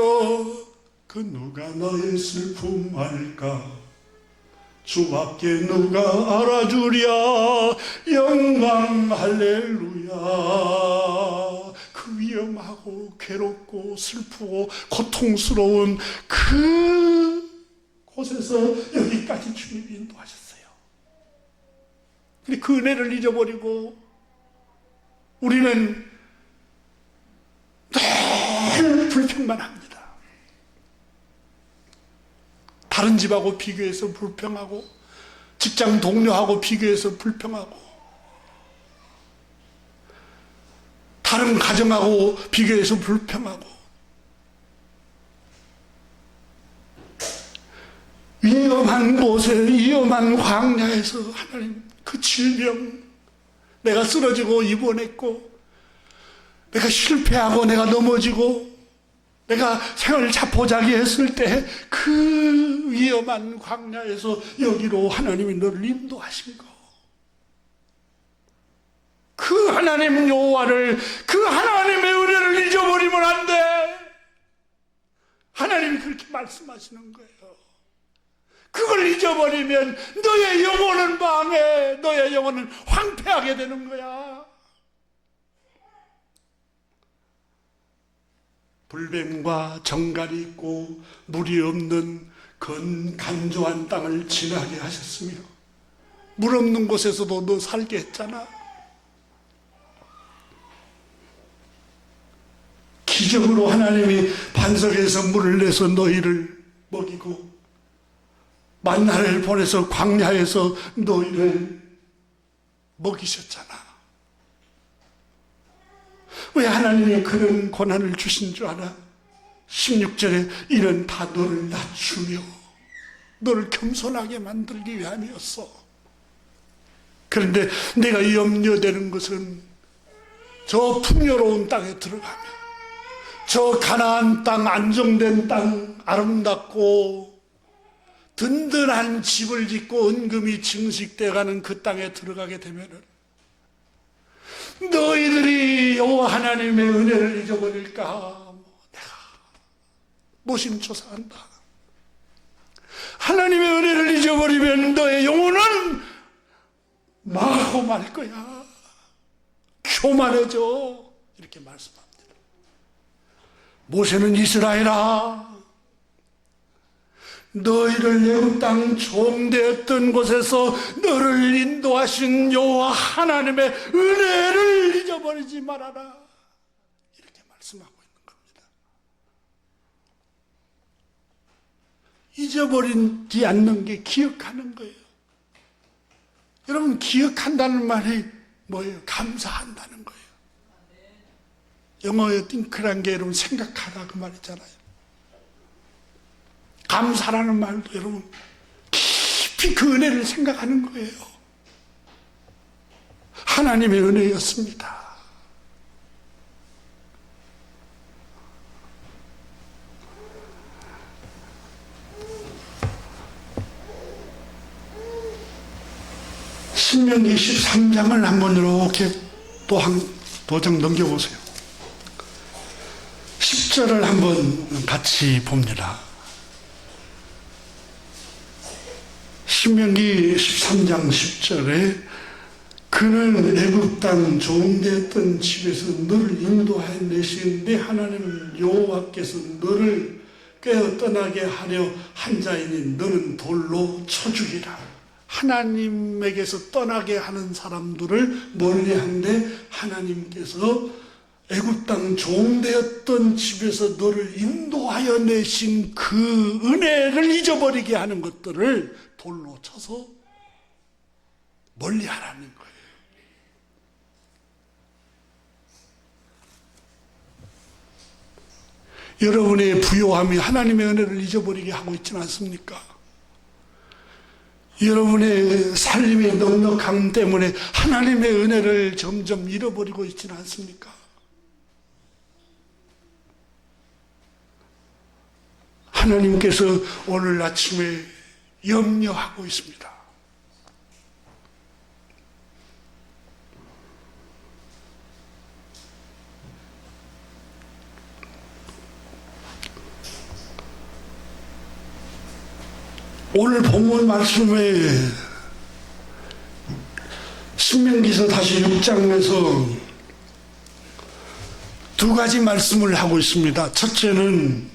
그 누가 나의 슬픔 알까? 주밖에 누가 알아주랴. 영광 할렐루야. 그 위험하고 괴롭고 슬프고 고통스러운 그 곳에서 여기까지 주님이 인도하셨어요. 근데 그 은혜를 잊어버리고 우리는 늘 불평만 합니다. 다른 집하고 비교해서 불평하고 직장 동료하고 비교해서 불평하고 다른 가정하고 비교해서 불평하고 위험한 곳에 위험한 광야에서 하나님 그 질병, 내가 쓰러지고 입원했고 내가 실패하고 내가 넘어지고 내가 생을 자포자기 했을 때 그 위험한 광야에서 여기로 하나님이 너를 인도하신 거. 그 하나님 여호와를, 그 하나님의 은혜를 잊어버리면 안 돼. 하나님이 그렇게 말씀하시는 거예요. 그걸 잊어버리면 너의 영혼은 망해. 너의 영혼은 황폐하게 되는 거야. 불뱀과 정갈이 있고 물이 없는 간조한 땅을 지나게 하셨으며 물 없는 곳에서도 너 살게 했잖아. 기적으로 하나님이 반석에서 물을 내서 너희를 먹이고 만나를 보내서 광야에서 너희를 먹이셨잖아. 왜 하나님이 그런 고난을 주신 줄 알아? 16절에 이는 다 너를 낮추며 너를 겸손하게 만들기 위함이었어. 그런데 내가 염려되는 것은 저 풍요로운 땅에 들어가면, 저 가나안 땅, 안정된 땅, 아름답고 든든한 집을 짓고 은금이 증식돼가는 그 땅에 들어가게 되면은 너희들이 여호와 하나님의 은혜를 잊어버릴까? 내가 노심초사한다. 하나님의 은혜를 잊어버리면 너의 영혼은 망하고 말 거야. 교만해져. 이렇게 말씀합니다. 모세는 이스라엘아, 너희를 애굽 땅 종되었던 곳에서 너를 인도하신 여호와 하나님의 은혜를 잊어버리지 말아라. 이렇게 말씀하고 있는 겁니다. 잊어버리지 않는 게 기억하는 거예요. 여러분, 기억한다는 말이 뭐예요? 감사한다는 거예요. 영어의 띵크란 게 여러분 생각하다 그 말이잖아요. 감사라는 말도 여러분 깊이 그 은혜를 생각하는 거예요. 하나님의 은혜였습니다. 신명기 13장을 한번 이렇게 또 한 도장 넘겨보세요. 10절을 한번 같이 봅니다. 신명기 13장 10절에 그는 애굽 땅 종되었던 집에서 너를 인도하여 내신 네 하나님 여호와께서 너를 꿰어 떠나게 하려 한 자이니 너는 돌로 쳐 죽이라. 하나님에게서 떠나게 하는 사람들을 멀리한데 하나님께서 애굽 땅 종되었던 집에서 너를 인도하여 내신 그 은혜를 잊어버리게 하는 것들을 돌로 쳐서 멀리하라는 거예요. 여러분의 부요함이 하나님의 은혜를 잊어버리게 하고 있지는 않습니까? 여러분의 살림의 넉넉함 때문에 하나님의 은혜를 점점 잃어버리고 있지는 않습니까? 하나님께서 오늘 아침에 염려하고 있습니다. 오늘 본문 말씀에 신명기서 다시 6장에서 두 가지 말씀을 하고 있습니다. 첫째는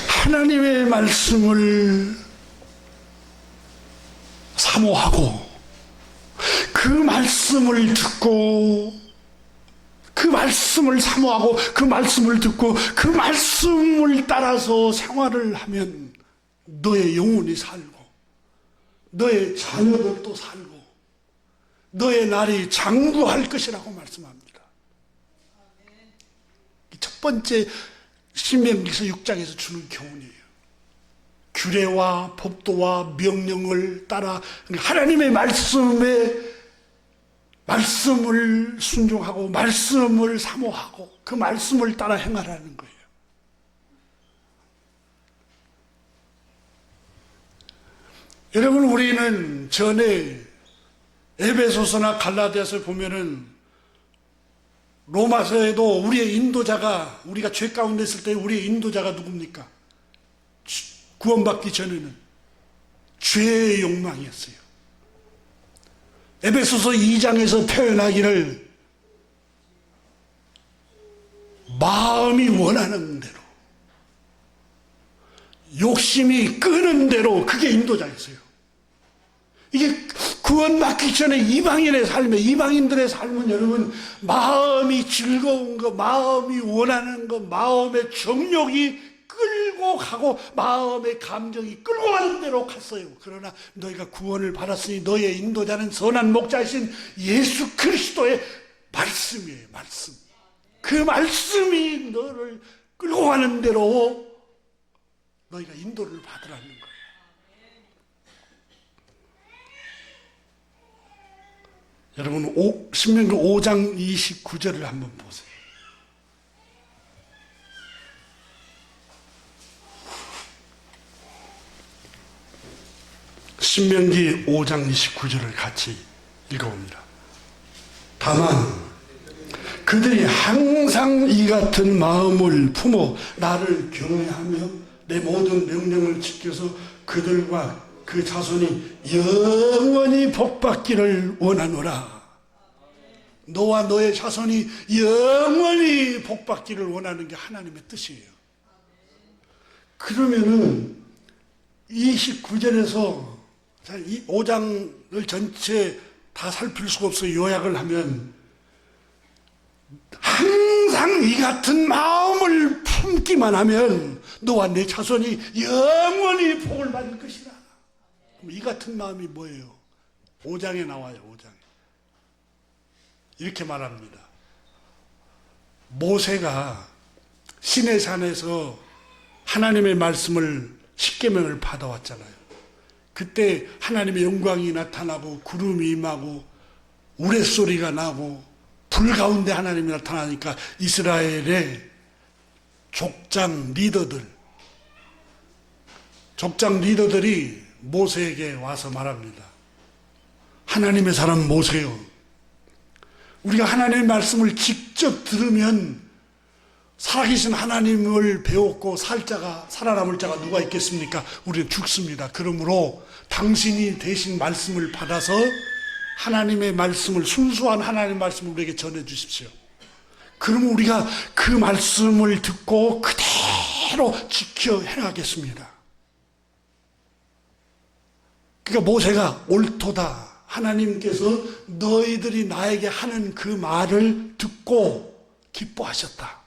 하나님의 말씀을 사모하고 그 말씀을 듣고 그 말씀을 사모하고 그 말씀을 듣고 그 말씀을 따라서 생활을 하면 너의 영혼이 살고 너의 자녀들도 살고 너의 날이 장구할 것이라고 말씀합니다. 첫 번째 신명기서 6장에서 주는 교훈이에요. 규례와 법도와 명령을 따라 하나님의 말씀을 순종하고 말씀을 사모하고 그 말씀을 따라 행하라는 거예요. 여러분, 우리는 전에 에베소서나 갈라디아서 보면은 로마서에도 우리의 인도자가, 우리가 죄 가운데 있을 때 우리의 인도자가 누굽니까? 구원받기 전에는 죄의 욕망이었어요. 에베소서 2장에서 표현하기를 마음이 원하는 대로, 욕심이 끄는 대로, 그게 인도자였어요. 이게 구원받기 전에 이방인의 삶에, 이방인들의 삶은 여러분 마음이 즐거운 거, 마음이 원하는 거, 마음의 정욕이 끌고 가고 마음의 감정이 끌고 가는 대로 갔어요. 그러나 너희가 구원을 받았으니 너희의 인도자는 선한 목자이신 예수 그리스도의 말씀이에요. 말씀. 그 말씀이 너를 끌고 가는 대로 너희가 인도를 받으라는 거예요. 여러분, 신명기 5장 29절을 한번 보세요. 신명기 5장 29절을 같이 읽어봅니다. 다만 그들이 항상 이 같은 마음을 품어 나를 경외하며 내 모든 명령을 지켜서 그들과 그 자손이 영원히 복받기를 원하노라. 너와 너의 자손이 영원히 복받기를 원하는 게 하나님의 뜻이에요. 그러면은 29절에서 이 5장을 전체 다 살필 수가 없어요. 요약을 하면 항상 이 같은 마음을 품기만 하면 너와 내 자손이 영원히 복을 받을 것이라. 그럼 이 같은 마음이 뭐예요? 5장에 나와요. 5장에 이렇게 말합니다. 모세가 시내산에서 하나님의 말씀을 십계명을 받아왔잖아요. 그때 하나님의 영광이 나타나고 구름이 임하고 우레소리가 나고 불 가운데 하나님이 나타나니까 이스라엘의 족장 리더들이 모세에게 와서 말합니다. 하나님의 사람 모세요, 우리가 하나님의 말씀을 직접 들으면 살아계신 하나님을 배웠고 살아남을 자가 누가 있겠습니까? 우리는 죽습니다. 그러므로 당신이 대신 말씀을 받아서 하나님의 말씀을, 순수한 하나님의 말씀을 우리에게 전해 주십시오. 그러면 우리가 그 말씀을 듣고 그대로 지켜 행하겠습니다. 그러니까 모세가 옳도다, 하나님께서 너희들이 나에게 하는 그 말을 듣고 기뻐하셨다.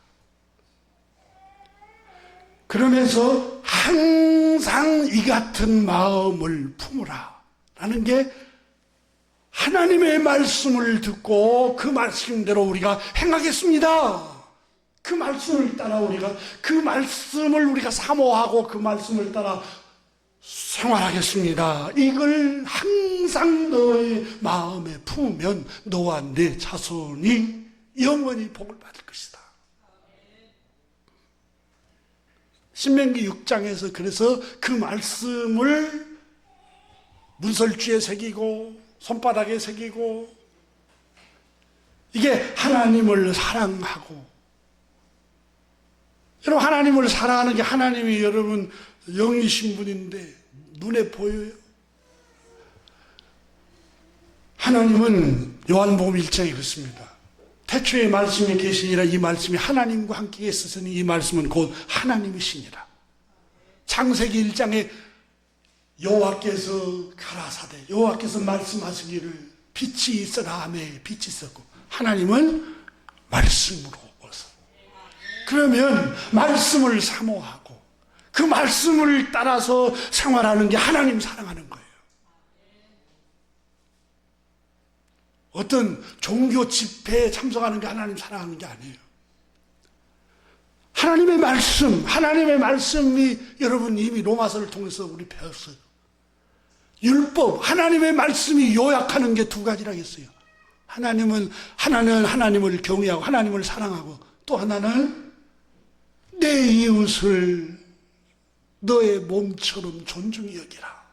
그러면서 항상 이 같은 마음을 품으라 라는 게 하나님의 말씀을 듣고 그 말씀대로 우리가 행하겠습니다. 그 말씀을 따라 그 말씀을 우리가 사모하고 그 말씀을 따라 생활하겠습니다. 이걸 항상 너의 마음에 품으면 너와 내 자손이 영원히 복을 받을 것이다. 신명기 6장에서 그래서 그 말씀을 문설주에 새기고 손바닥에 새기고, 이게 하나님을 사랑하고, 여러분 하나님을 사랑하는 게 하나님이 여러분 영이신 분인데 눈에 보여요? 하나님은 요한복음 1장에 그렇습니다. 태초에 말씀이 계시니라. 이 말씀이 하나님과 함께 있으니 이 말씀은 곧 하나님이시니라. 창세기 1장에 여호와께서 가라사대, 여호와께서 말씀하시기를 빛이 있어라 하매 빛이 있었고, 하나님은 말씀으로 오서. 그러면 말씀을 사모하고 그 말씀을 따라서 생활하는 게 하나님 사랑하는 거예요. 어떤 종교 집회에 참석하는 게 하나님 사랑하는 게 아니에요. 하나님의 말씀이 여러분 이미 로마서를 통해서 우리 배웠어요. 율법, 하나님의 말씀이 요약하는 게 두 가지라고 했어요. 하나는 하나님을 경외하고 하나님을 사랑하고, 또 하나는 내 이웃을 너의 몸처럼 존중히 여기라.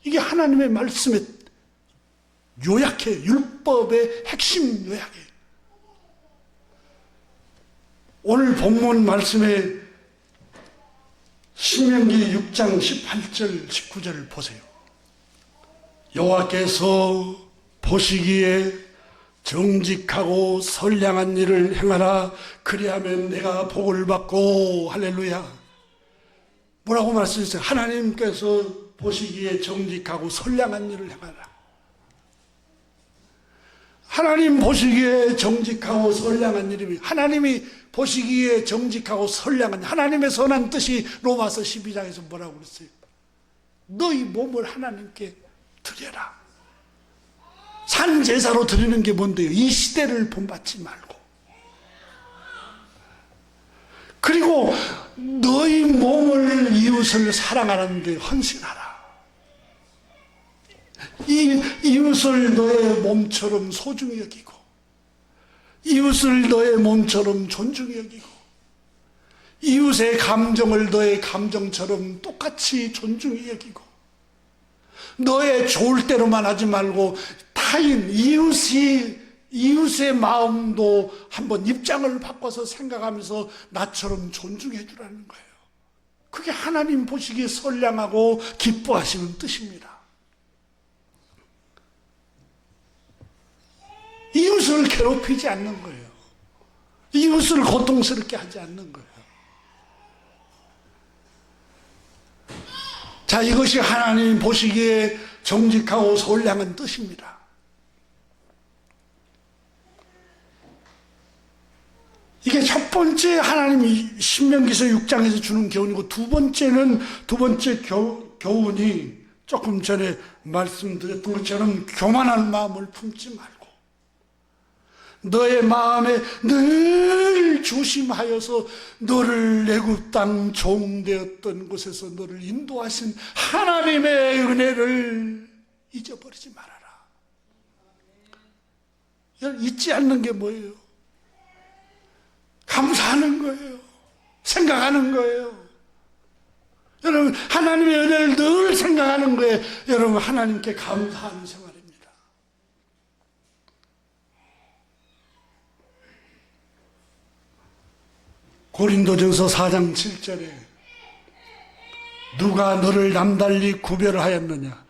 이게 하나님의 말씀의 요약해, 율법의 핵심 요약이에요. 오늘 본문 말씀에 신명기 6장 18절 19절을 보세요. 여호와께서 보시기에 정직하고 선량한 일을 행하라. 그리하면 내가 복을 받고. 할렐루야. 뭐라고 말씀하셨어요? 하나님께서 보시기에 정직하고 선량한 일을 행하라. 하나님 보시기에 정직하고 선량한 일이면, 하나님이 보시기에 정직하고 선량한, 하나님의 선한 뜻이 로마서 12장에서 뭐라고 그랬어요? 너희 몸을 하나님께 드려라. 산제사로 드리는 게 뭔데요? 이 시대를 본받지 말고, 그리고 너희 몸을, 이웃을 사랑하는 데 헌신하라. 이웃을 너의 몸처럼 소중히 여기고, 이웃을 너의 몸처럼 존중히 여기고, 이웃의 감정을 너의 감정처럼 똑같이 존중히 여기고, 너의 좋을 대로만 하지 말고 타인, 이웃의 마음도 한번 입장을 바꿔서 생각하면서 나처럼 존중해 주라는 거예요. 그게 하나님 보시기에 선량하고 기뻐하시는 뜻입니다. 이웃을 괴롭히지 않는 거예요. 이웃을 고통스럽게 하지 않는 거예요. 자, 이것이 하나님 보시기에 정직하고 선량한 뜻입니다. 이게 첫 번째 하나님이 신명기서 6장에서 주는 교훈이고, 두 번째 교훈이 조금 전에 말씀드렸던 것처럼 교만한 마음을 품지 말고 너의 마음에 늘 조심하여서 너를 애굽 땅 종되었던 곳에서 너를 인도하신 하나님의 은혜를 잊어버리지 말아라. 잊지 않는 게 뭐예요? 감사하는 거예요. 생각하는 거예요. 여러분, 하나님의 은혜를 늘 생각하는 거예요. 여러분, 하나님께 감사하는 생활입니다. 고린도전서 4장 7절에 누가 너를 남달리 구별하였느냐?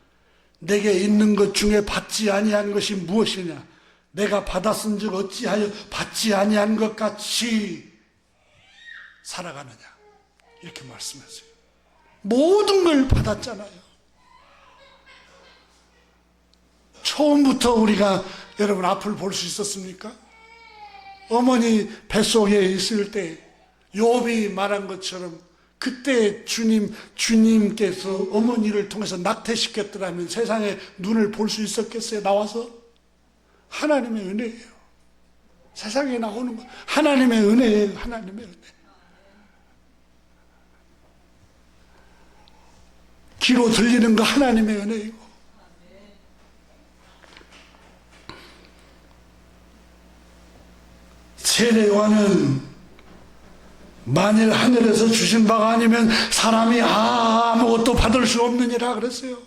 내게 있는 것 중에 받지 아니한 것이 무엇이냐? 내가 받았은즉 어찌하여 받지 아니한 것 같이 살아가느냐? 이렇게 말씀하세요. 모든 걸 받았잖아요. 처음부터 우리가 여러분 앞을 볼 수 있었습니까? 어머니 뱃속에 있을 때 욥이 말한 것처럼 그때 주님께서 어머니를 통해서 낙태시켰더라면 세상에 눈을 볼 수 있었겠어요? 나와서? 하나님의 은혜예요. 세상에 나오는 거 하나님의 은혜예요. 하나님의 은혜. 귀로 들리는 거 하나님의 은혜이고, 세례 요한은 만일 하늘에서 주신 바가 아니면 사람이 아무것도 받을 수 없느니라 그랬어요.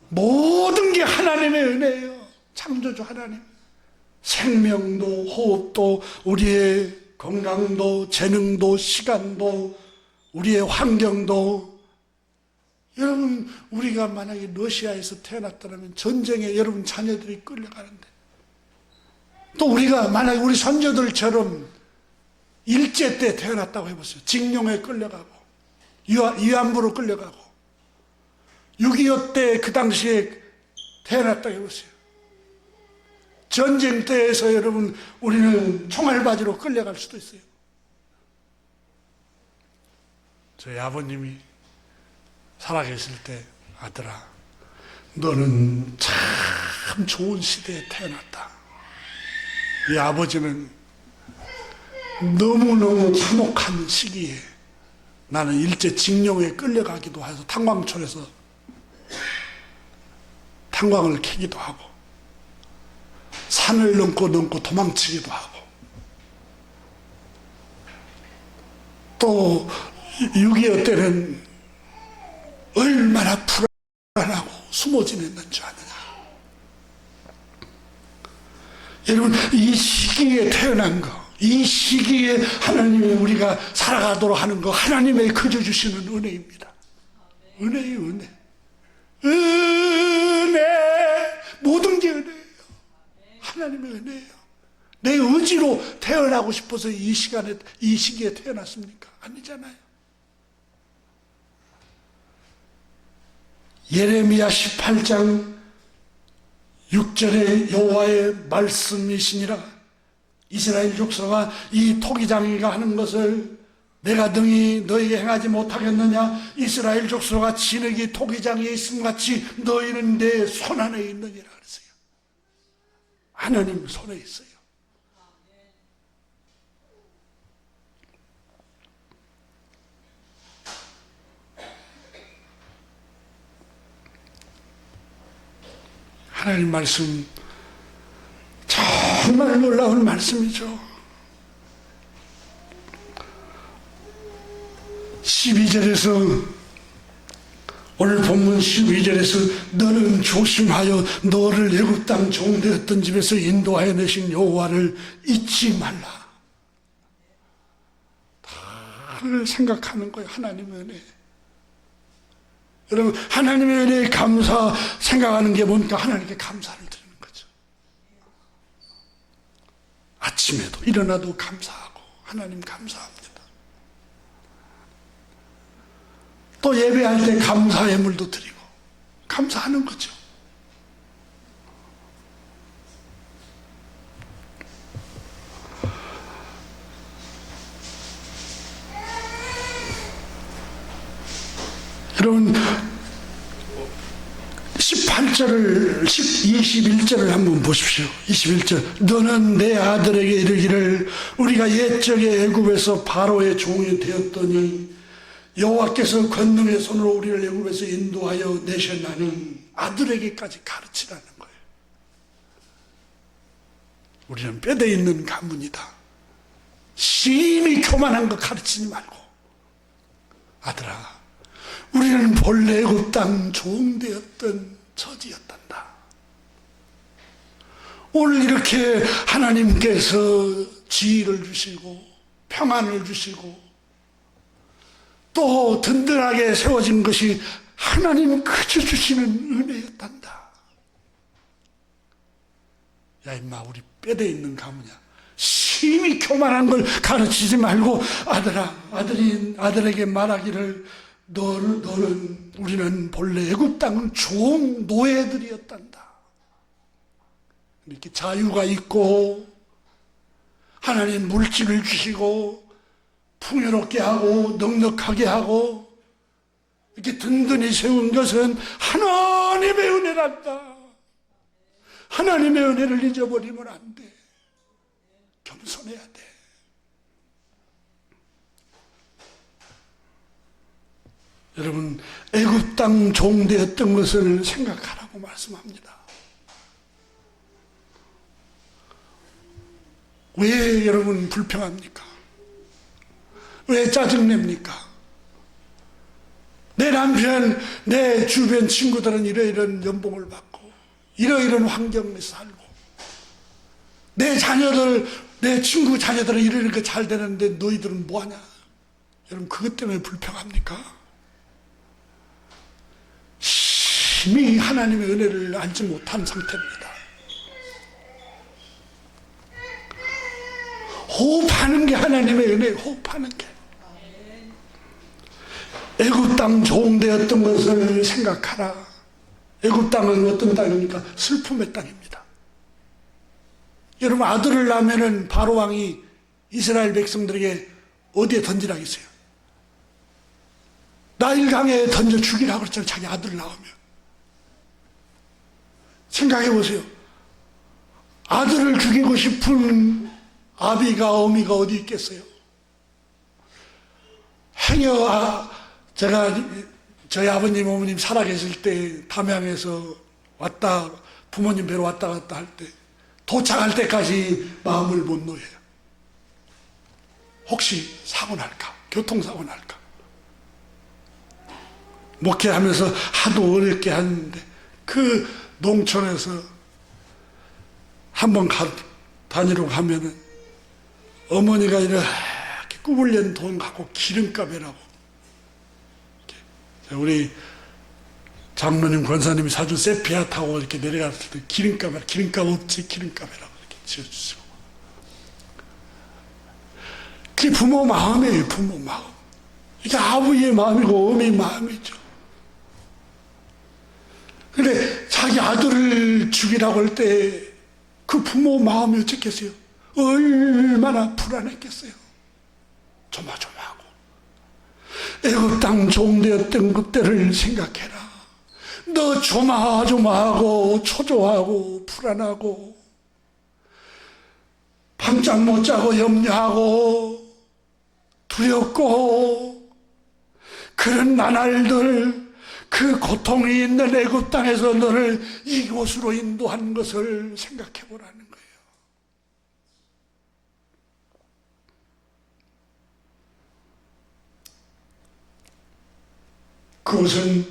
모든 게 하나님의 은혜예요. 창조주 하나님. 생명도, 호흡도, 우리의 건강도, 재능도, 시간도, 우리의 환경도. 여러분, 우리가 만약에 러시아에서 태어났다면 전쟁에 여러분 자녀들이 끌려가는데, 또 우리가 만약에 우리 선조들처럼 일제 때 태어났다고 해보세요. 징용에 끌려가고 위안부로 끌려가고 6.25 때 그 당시에 태어났다고 해보세요. 전쟁터에서 여러분 우리는 총알바지로 끌려갈 수도 있어요. 저희 아버님이 살아계실 때, 아들아, 너는 참 좋은 시대에 태어났다. 이 아버지는 너무너무 참혹한 시기에 나는 일제 징용에 끌려가기도 해서 탄광촌에서 탄광을 캐기도 하고 산을 넘고 도망치기도 하고 또 6.25 때는 얼마나 불안하고 숨어 지냈는 줄 아느냐. 여러분, 이 시기에 태어난 거, 이 시기에 하나님이 우리가 살아가도록 하는 거, 하나님의 거저 주시는 은혜입니다. 은혜예요, 은혜. 은혜. 모든 게 은혜예요. 하나님의 은혜예요. 내 의지로 태어나고 싶어서 이 시기에 태어났습니까? 아니잖아요. 예레미야 18장 6절에 여호와의 말씀이시니라. 이스라엘 족속아, 이 토기장이가 하는 것을 내가 능히 너에게 행하지 못하겠느냐? 이스라엘 족속아, 진흙이 토기장에 있음 같이 너희는 내 손 안에 있느니라 그랬어요. 하나님 손에 있어요. 하나님 말씀 정말 놀라운 말씀이죠. 12절에서 오늘 본문 12절에서 너는 조심하여 너를 애굽 땅 종되었던 집에서 인도하여 내신 여호와를 잊지 말라. 다를 생각하는 거예요. 하나님의 은혜. 여러분, 하나님의 은혜에 생각하는 게 뭡니까? 하나님께 감사를 드리는 거죠. 아침에도 일어나도 감사하고, 하나님 감사합니다. 또 예배할 때 감사의 물도 드리고, 감사하는 거죠. 여러분, 21절을 한번 보십시오. 21절. 너는 내 아들에게 이르기를 우리가 옛적에 애굽에서 바로의 종이 되었더니 여호와께서 권능의 손으로 우리를 애굽에서 인도하여 내셨나니, 아들에게까지 가르치라는 거예요. 우리는 뼈대 있는 가문이다. 심히 교만한 거 가르치지 말고, 아들아, 우리는 본래 애굽 땅 종되었던 처지였단다. 오늘 이렇게 하나님께서 지혜를 주시고 평안을 주시고 또 든든하게 세워진 것이 하나님 그저 주시는 은혜였단다. 야, 임마, 우리 뼈대 있는 가문이야. 심히 교만한 걸 가르치지 말고, 아들아, 아들에게 말하기를 우리는 본래 애굽 땅은 종 노예들이었단다. 이렇게 자유가 있고 하나님 물질을 주시고 풍요롭게 하고 넉넉하게 하고 이렇게 든든히 세운 것은 하나님의 은혜란다. 하나님의 은혜를 잊어버리면 안 돼. 겸손해야 돼. 여러분, 애굽 땅 종되었던 것을 생각하라고 말씀합니다. 왜 여러분 불평합니까? 왜 짜증냅니까? 내 남편, 내 주변 친구들은 이러이러한 연봉을 받고 이러이러한 환경에서 살고 내 자녀들, 내 친구 자녀들은 이러니까 잘 되는데 너희들은 뭐하냐? 여러분, 그것 때문에 불평합니까? 심히 하나님의 은혜를 알지 못한 상태입니다. 호흡하는 게 하나님의 은혜예요. 호흡하는 게. 애굽 땅 종되었던 것을 생각하라. 애굽 땅은 어떤 땅입니까? 슬픔의 땅입니다. 여러분, 아들을 낳으면은 바로 왕이 이스라엘 백성들에게 어디에 던지라고 했어요? 나일강에 던져 죽이라고 그랬잖아요. 자기 아들을 낳으면. 생각해 보세요. 아들을 죽이고 싶은 아비가 어미가 어디 있겠어요? 제가 저희 아버님 어머님 살아계실 때 담양에서 왔다 부모님 뵈러 왔다 갔다 할 때 도착할 때까지 마음을 못 놓여요. 혹시 사고 날까? 교통사고 날까? 목회하면서 하도 어렵게 하는데 그 농촌에서 한번 다니러 가면은 어머니가 이렇게 구불린 돈 갖고 기름값이라고 우리 장로님 권사님이 사준 세피아 타고 이렇게 내려갔을 때 기름값 없지 기름값이라고 이렇게 지어주시고 그게 부모 마음이에요. 부모 마음. 이게 아버지의 마음이고 어머니의 마음이죠. 근데 자기 아들을 죽이라고 할 때 그 부모 마음이 어떻겠어요? 얼마나 불안했겠어요. 조마조마하고. 애굽 땅 종되었던 그때를 생각해라. 너 조마조마하고 초조하고 불안하고 밤잠 못 자고 염려하고 두렵고 그런 나날들 그 고통이 있는 애굽 땅에서 너를 이곳으로 인도한 것을 생각해 보라는 거예요. 그것은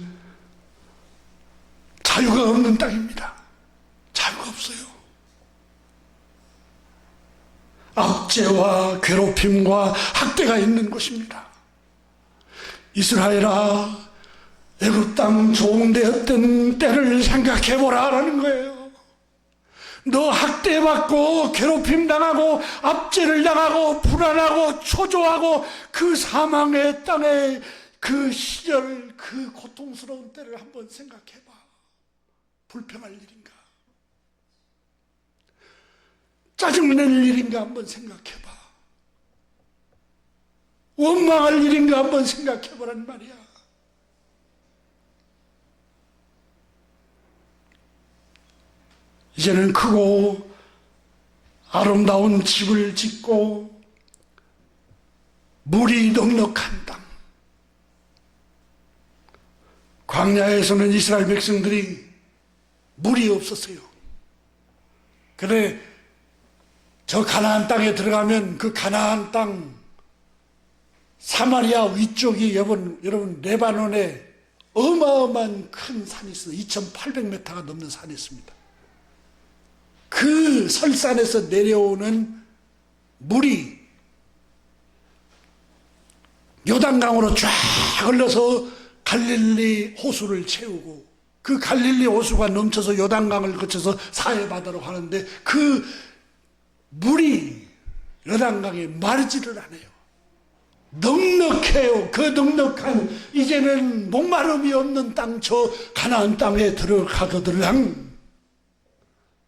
자유가 없는 땅입니다. 자유가 없어요. 압제와 괴롭힘과 학대가 있는 곳입니다. 이스라엘아, 애굽 땅 종되었던 때를 생각해보라라는 거예요. 너 학대받고 괴롭힘 당하고 압제를 당하고 불안하고 초조하고 그 사망의 땅에 그 시절 그 고통스러운 때를 한번 생각해봐. 불평할 일인가? 짜증낼 일인가 한번 생각해봐. 원망할 일인가 한번 생각해보란 말이야. 이제는 크고 아름다운 집을 짓고 물이 넉넉한 땅. 광야에서는 이스라엘 백성들이 물이 없었어요. 그래 저 가나안 땅에 들어가면 그 가나안 땅 사마리아 위쪽이 여러분 레바논에 어마어마한 큰 산이 있어요. 2,800m가 넘는 산이 있습니다. 그 설산에서 내려오는 물이 요단강으로 쫙 흘러서 갈릴리 호수를 채우고 그 갈릴리 호수가 넘쳐서 요단강을 거쳐서 사해바다로 가는데 그 물이 요단강에 마르지를 않아요. 넉넉해요. 그 넉넉한 이제는 목마름이 없는 땅, 저 가나안 땅에 들어가거들랑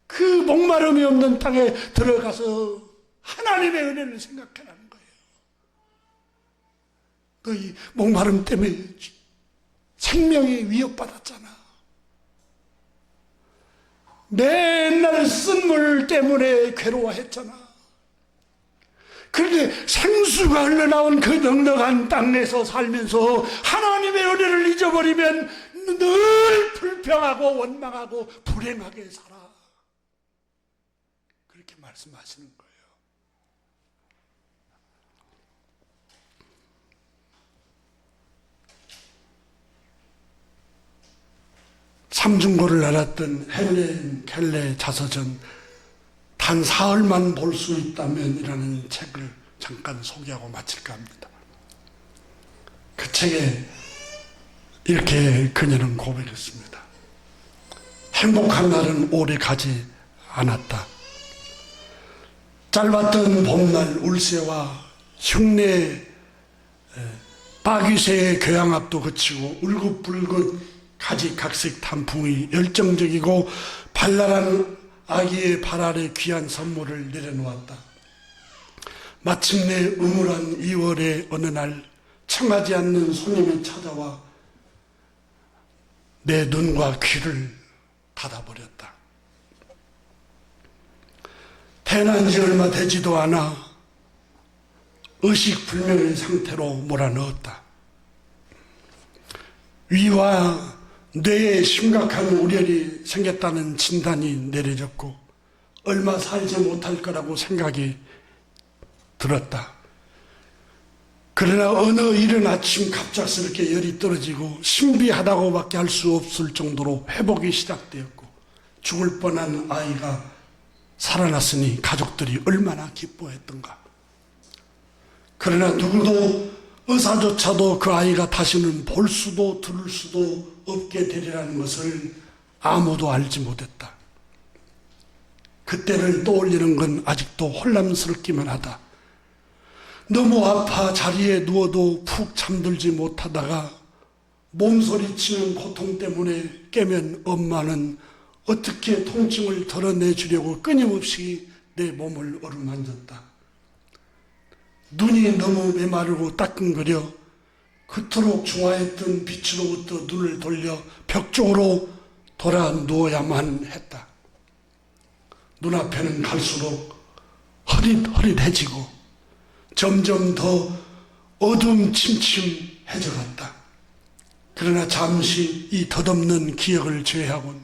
그 목마름이 없는 땅에 들어가서 하나님의 은혜를 생각하라는 거예요. 너희 목마름 때문에 생명이 위협받았잖아. 맨날 쓴물 때문에 괴로워했잖아. 그런데 생수가 흘러나온 그 넉넉한 땅에서 살면서 하나님의 은혜를 잊어버리면 늘 불평하고 원망하고 불행하게 살아. 그렇게 말씀하시는 거예요. 삼중고를 알았던 헬렌 켈레 자서전 단 사흘만 볼 수 있다면 이라는 책을 잠깐 소개하고 마칠까 합니다. 그 책에 이렇게 그녀는 고백했습니다. 행복한 날은 오래 가지 않았다. 짧았던 봄날 울새와 흉내 빠귀새의 교향압도 그치고 울긋불긋 가지각색 단풍이 열정적이고 발랄한 아기의 발 아래 귀한 선물을 내려놓았다. 마침내 음울한 2월의 어느 날 청하지 않는 손님이 찾아와 내 눈과 귀를 닫아버렸다. 태어난 지 얼마 되지도 않아 의식불명의 상태로 몰아넣었다. 위와 뇌에 심각한 우려이 생겼다는 진단이 내려졌고 얼마 살지 못할 거라고 생각이 들었다. 그러나 어느 이른 아침 갑작스럽게 열이 떨어지고 신비하다고밖에 할 수 없을 정도로 회복이 시작되었고 죽을 뻔한 아이가 살아났으니 가족들이 얼마나 기뻐했던가. 그러나 누구도 의사조차도 그 아이가 다시는 볼 수도 들을 수도 없게 되리라는 것을 아무도 알지 못했다. 그때를 떠올리는 건 아직도 혼란스럽기만 하다. 너무 아파 자리에 누워도 푹 잠들지 못하다가 몸소리치는 고통 때문에 깨면 엄마는 어떻게 통증을 덜어내주려고 끊임없이 내 몸을 어루만졌다. 눈이 너무 메마르고 따끔거려 그토록 좋아했던 빛으로부터 눈을 돌려 벽 쪽으로 돌아 누워야만 했다. 눈앞에는 갈수록 흐릿흐릿해지고 점점 더 어둠침침해져 갔다. 그러나 잠시 이 덧없는 기억을 제외하곤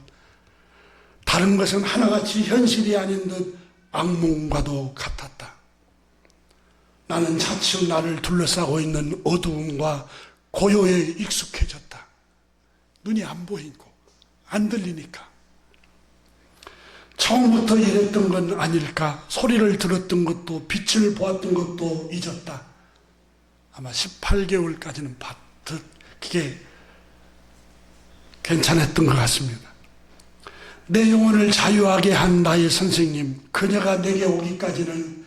다른 것은 하나같이 현실이 아닌 듯 악몽과도 같았다. 나는 차츰 나를 둘러싸고 있는 어두움과 고요에 익숙해졌다. 눈이 안 보이고 안 들리니까. 처음부터 이랬던 건 아닐까. 소리를 들었던 것도 빛을 보았던 것도 잊었다. 아마 18개월까지는 봤듯 그게 괜찮았던 것 같습니다. 내 영혼을 자유하게 한 나의 선생님, 그녀가 내게 오기까지는,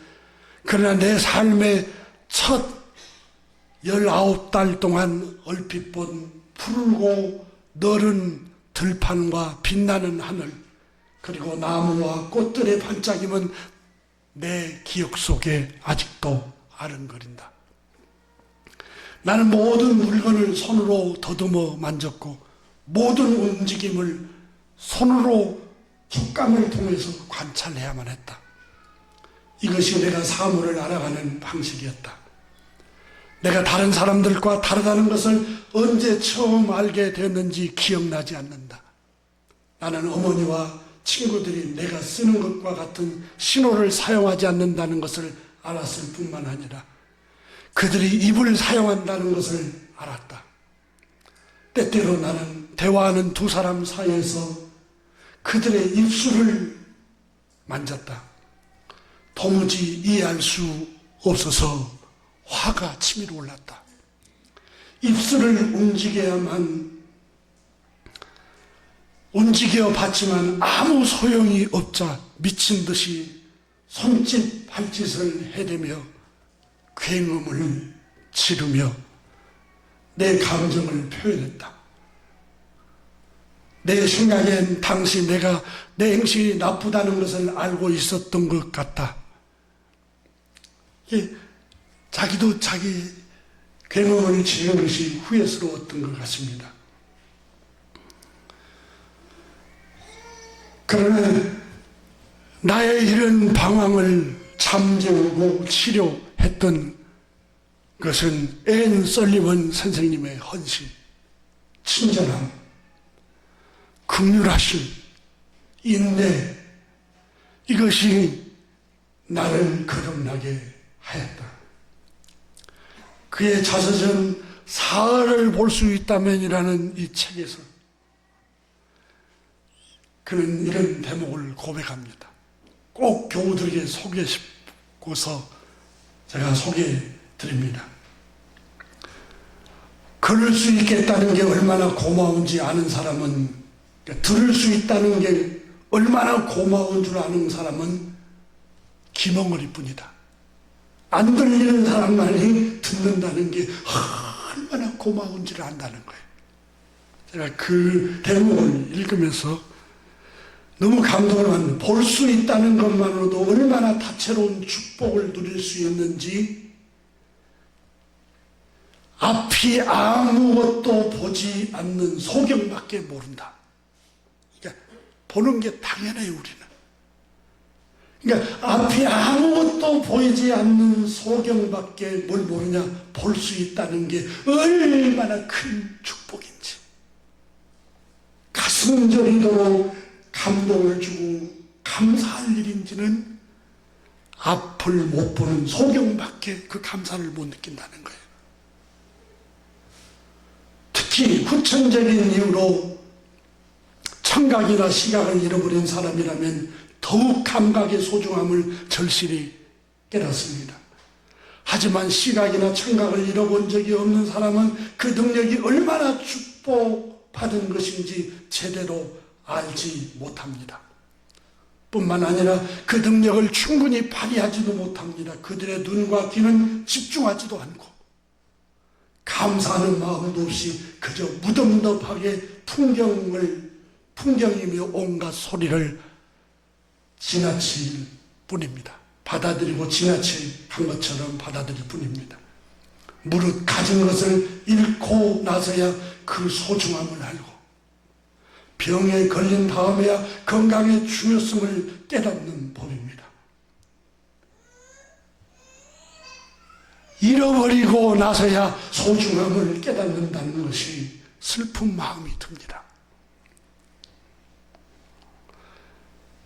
그러나 내 삶의 첫 19달 동안 얼핏 본 푸르고 너른 들판과 빛나는 하늘, 그리고 나무와 꽃들의 반짝임은 내 기억 속에 아직도 아른거린다. 나는 모든 물건을 손으로 더듬어 만졌고 모든 움직임을 손으로 촉감을 통해서 관찰해야만 했다. 이것이 내가 사물을 알아가는 방식이었다. 내가 다른 사람들과 다르다는 것을 언제 처음 알게 되었는지 기억나지 않는다. 나는 어머니와 친구들이 내가 쓰는 것과 같은 신호를 사용하지 않는다는 것을 알았을 뿐만 아니라 그들이 입을 사용한다는 것을 알았다. 때때로 나는 대화하는 두 사람 사이에서 그들의 입술을 만졌다. 도무지 이해할 수 없어서 화가 치밀어 올랐다. 입술을 움직여 봤지만 아무 소용이 없자 미친 듯이 손짓 발짓을 해대며 굉음을 지르며 내 감정을 표현했다. 내 생각엔 당시 내가 내 행실이 나쁘다는 것을 알고 있었던 것 같다. 자기도 자기 굉음을 지은 것이 후회스러웠던 것 같습니다. 그러나 나의 이런 방황을 잠재우고 치료했던 것은 앤 설리번 선생님의 헌신, 친절함, 긍휼하심, 인내, 이것이 나를 거듭나게 하였다. 그의 자서전 사흘을 볼 수 있다면이라는 이 책에서 그는 이런 대목을 고백합니다. 꼭 교우들에게 소개해 싶고서 제가 소개해 드립니다. 걸을 수 있겠다는 게 얼마나 고마운지 아는 사람은, 들을 수 있다는 게 얼마나 고마운 줄 아는 사람은 김엉어리 뿐이다. 안 들리는 사람만이 듣는다는 게 얼마나 고마운지를 안다는 거예요. 제가 그 대목을 읽으면서 너무 감동을 받는, 볼 수 있다는 것만으로도 얼마나 다채로운 축복을 누릴 수 있는지, 앞이 아무것도 보지 않는 소경밖에 모른다. 그러니까 보는 게 당연해요, 우리는. 그러니까 앞이 아무것도 보이지 않는 소경밖에 뭘 모르냐, 볼 수 있다는 게 얼마나 큰 축복인지, 가슴 저리도록 감동을 주고 감사할 일인지는 앞을 못 보는 소경밖에 그 감사를 못 느낀다는 거예요. 특히 후천적인 이유로 청각이나 시각을 잃어버린 사람이라면 더욱 감각의 소중함을 절실히 깨닫습니다. 하지만 시각이나 청각을 잃어본 적이 없는 사람은 그 능력이 얼마나 축복받은 것인지 제대로 알지 못합니다. 뿐만 아니라 그 능력을 충분히 발휘하지도 못합니다. 그들의 눈과 귀는 집중하지도 않고 감사하는 마음도 없이 그저 무덤덤하게 풍경이며 온갖 소리를 지나칠 뿐입니다. 받아들이고 지나칠 한 것처럼 받아들일 뿐입니다. 무릇 가진 것을 잃고 나서야 그 소중함을 알고 병에 걸린 다음에야 건강의 중요성을 깨닫는 법입니다. 잃어버리고 나서야 소중함을 깨닫는다는 것이 슬픈 마음이 듭니다.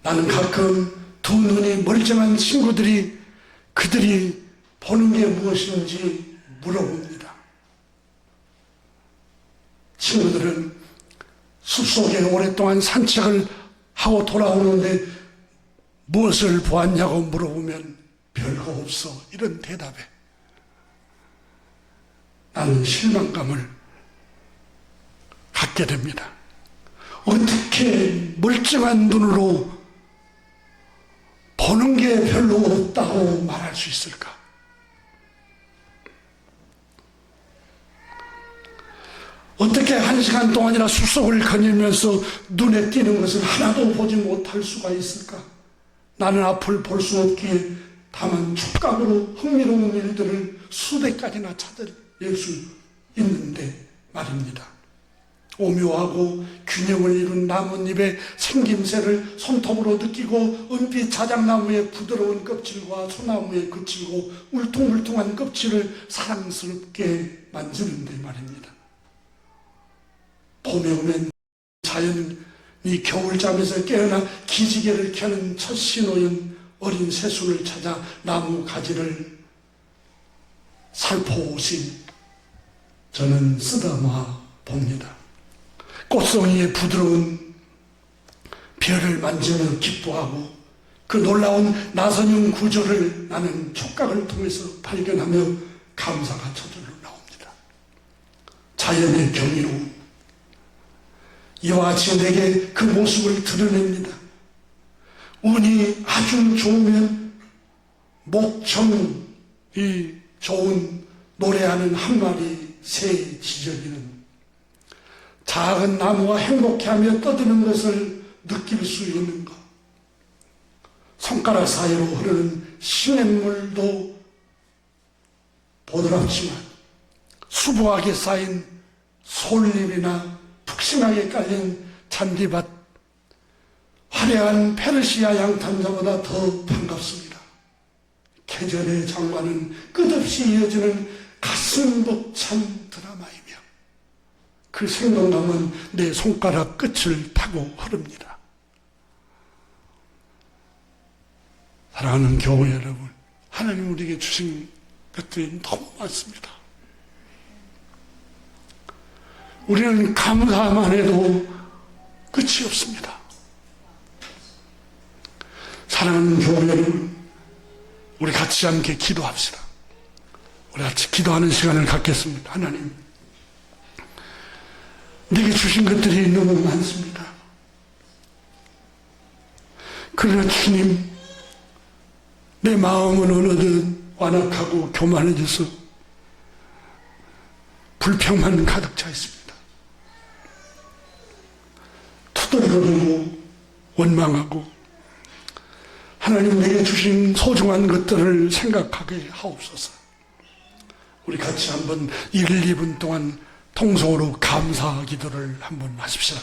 나는 가끔 두 눈이 멀쩡한 친구들이 그들이 보는 게 무엇인지 물어봅니다. 친구들은 숲속에 오랫동안 산책을 하고 돌아오는데 무엇을 보았냐고 물어보면 별거 없어, 이런 대답에 나는 실망감을 갖게 됩니다. 어떻게 멀쩡한 눈으로 보는 게 별로 없다고 말할 수 있을까? 어떻게 1시간 동안이나 숲속을 거닐면서 눈에 띄는 것을 하나도 보지 못할 수가 있을까? 나는 앞을 볼 수 없기에 다만 촉각으로 흥미로운 일들을 수백 가지나 찾아낼 수 있는데 말입니다. 오묘하고 균형을 이룬 나뭇잎의 생김새를 손톱으로 느끼고 은빛 자작나무의 부드러운 껍질과 소나무의 거칠고 울퉁불퉁한 껍질을 사랑스럽게 만지는데 말입니다. 봄에 오면 자연이 겨울잠에서 깨어나 기지개를 켜는 첫 신호인 어린 새순을 찾아 나무 가지를 살포시 저는 쓰다마 봅니다. 꽃송이의 부드러운 별을 만지며 기뻐하고 그 놀라운 나선형 구조를 나는 촉각을 통해서 발견하며 감사가 저절로 나옵니다. 자연의 경이로움, 이와 같이 내게 그 모습을 드러냅니다. 운이 아주 좋으면 목청이 좋은 노래하는 한 마리 새 지저귀는 작은 나무와 행복해하며 떠드는 것을 느낄 수 있는 것, 손가락 사이로 흐르는 시냇물도 보드랍지만 수북하게 쌓인 솔잎이나 푹신하게 깔린 잔디밭, 화려한 페르시아 양탄자보다 더 반갑습니다. 계절의 장관은 끝없이 이어지는 가슴 벅찬 드라마이며 그 생동감은 내 손가락 끝을 타고 흐릅니다. 사랑하는 교회 여러분, 하나님 우리에게 주신 것들이 너무 많습니다. 우리는 감사만 해도 끝이 없습니다. 사랑하는 교회 여러분, 우리 같이 함께 기도합시다. 우리 같이 기도하는 시간을 갖겠습니다. 하나님, 내게 주신 것들이 너무 많습니다. 그러나 주님, 내 마음은 어느덧 완악하고 교만해져서 불평만 가득 차 있습니다. 투덜거리고 원망하고 하나님 내게 주신 소중한 것들을 생각하게 하옵소서. 우리 같이 한번 1, 2분 동안 통성으로 감사 기도를 한번 하십시다.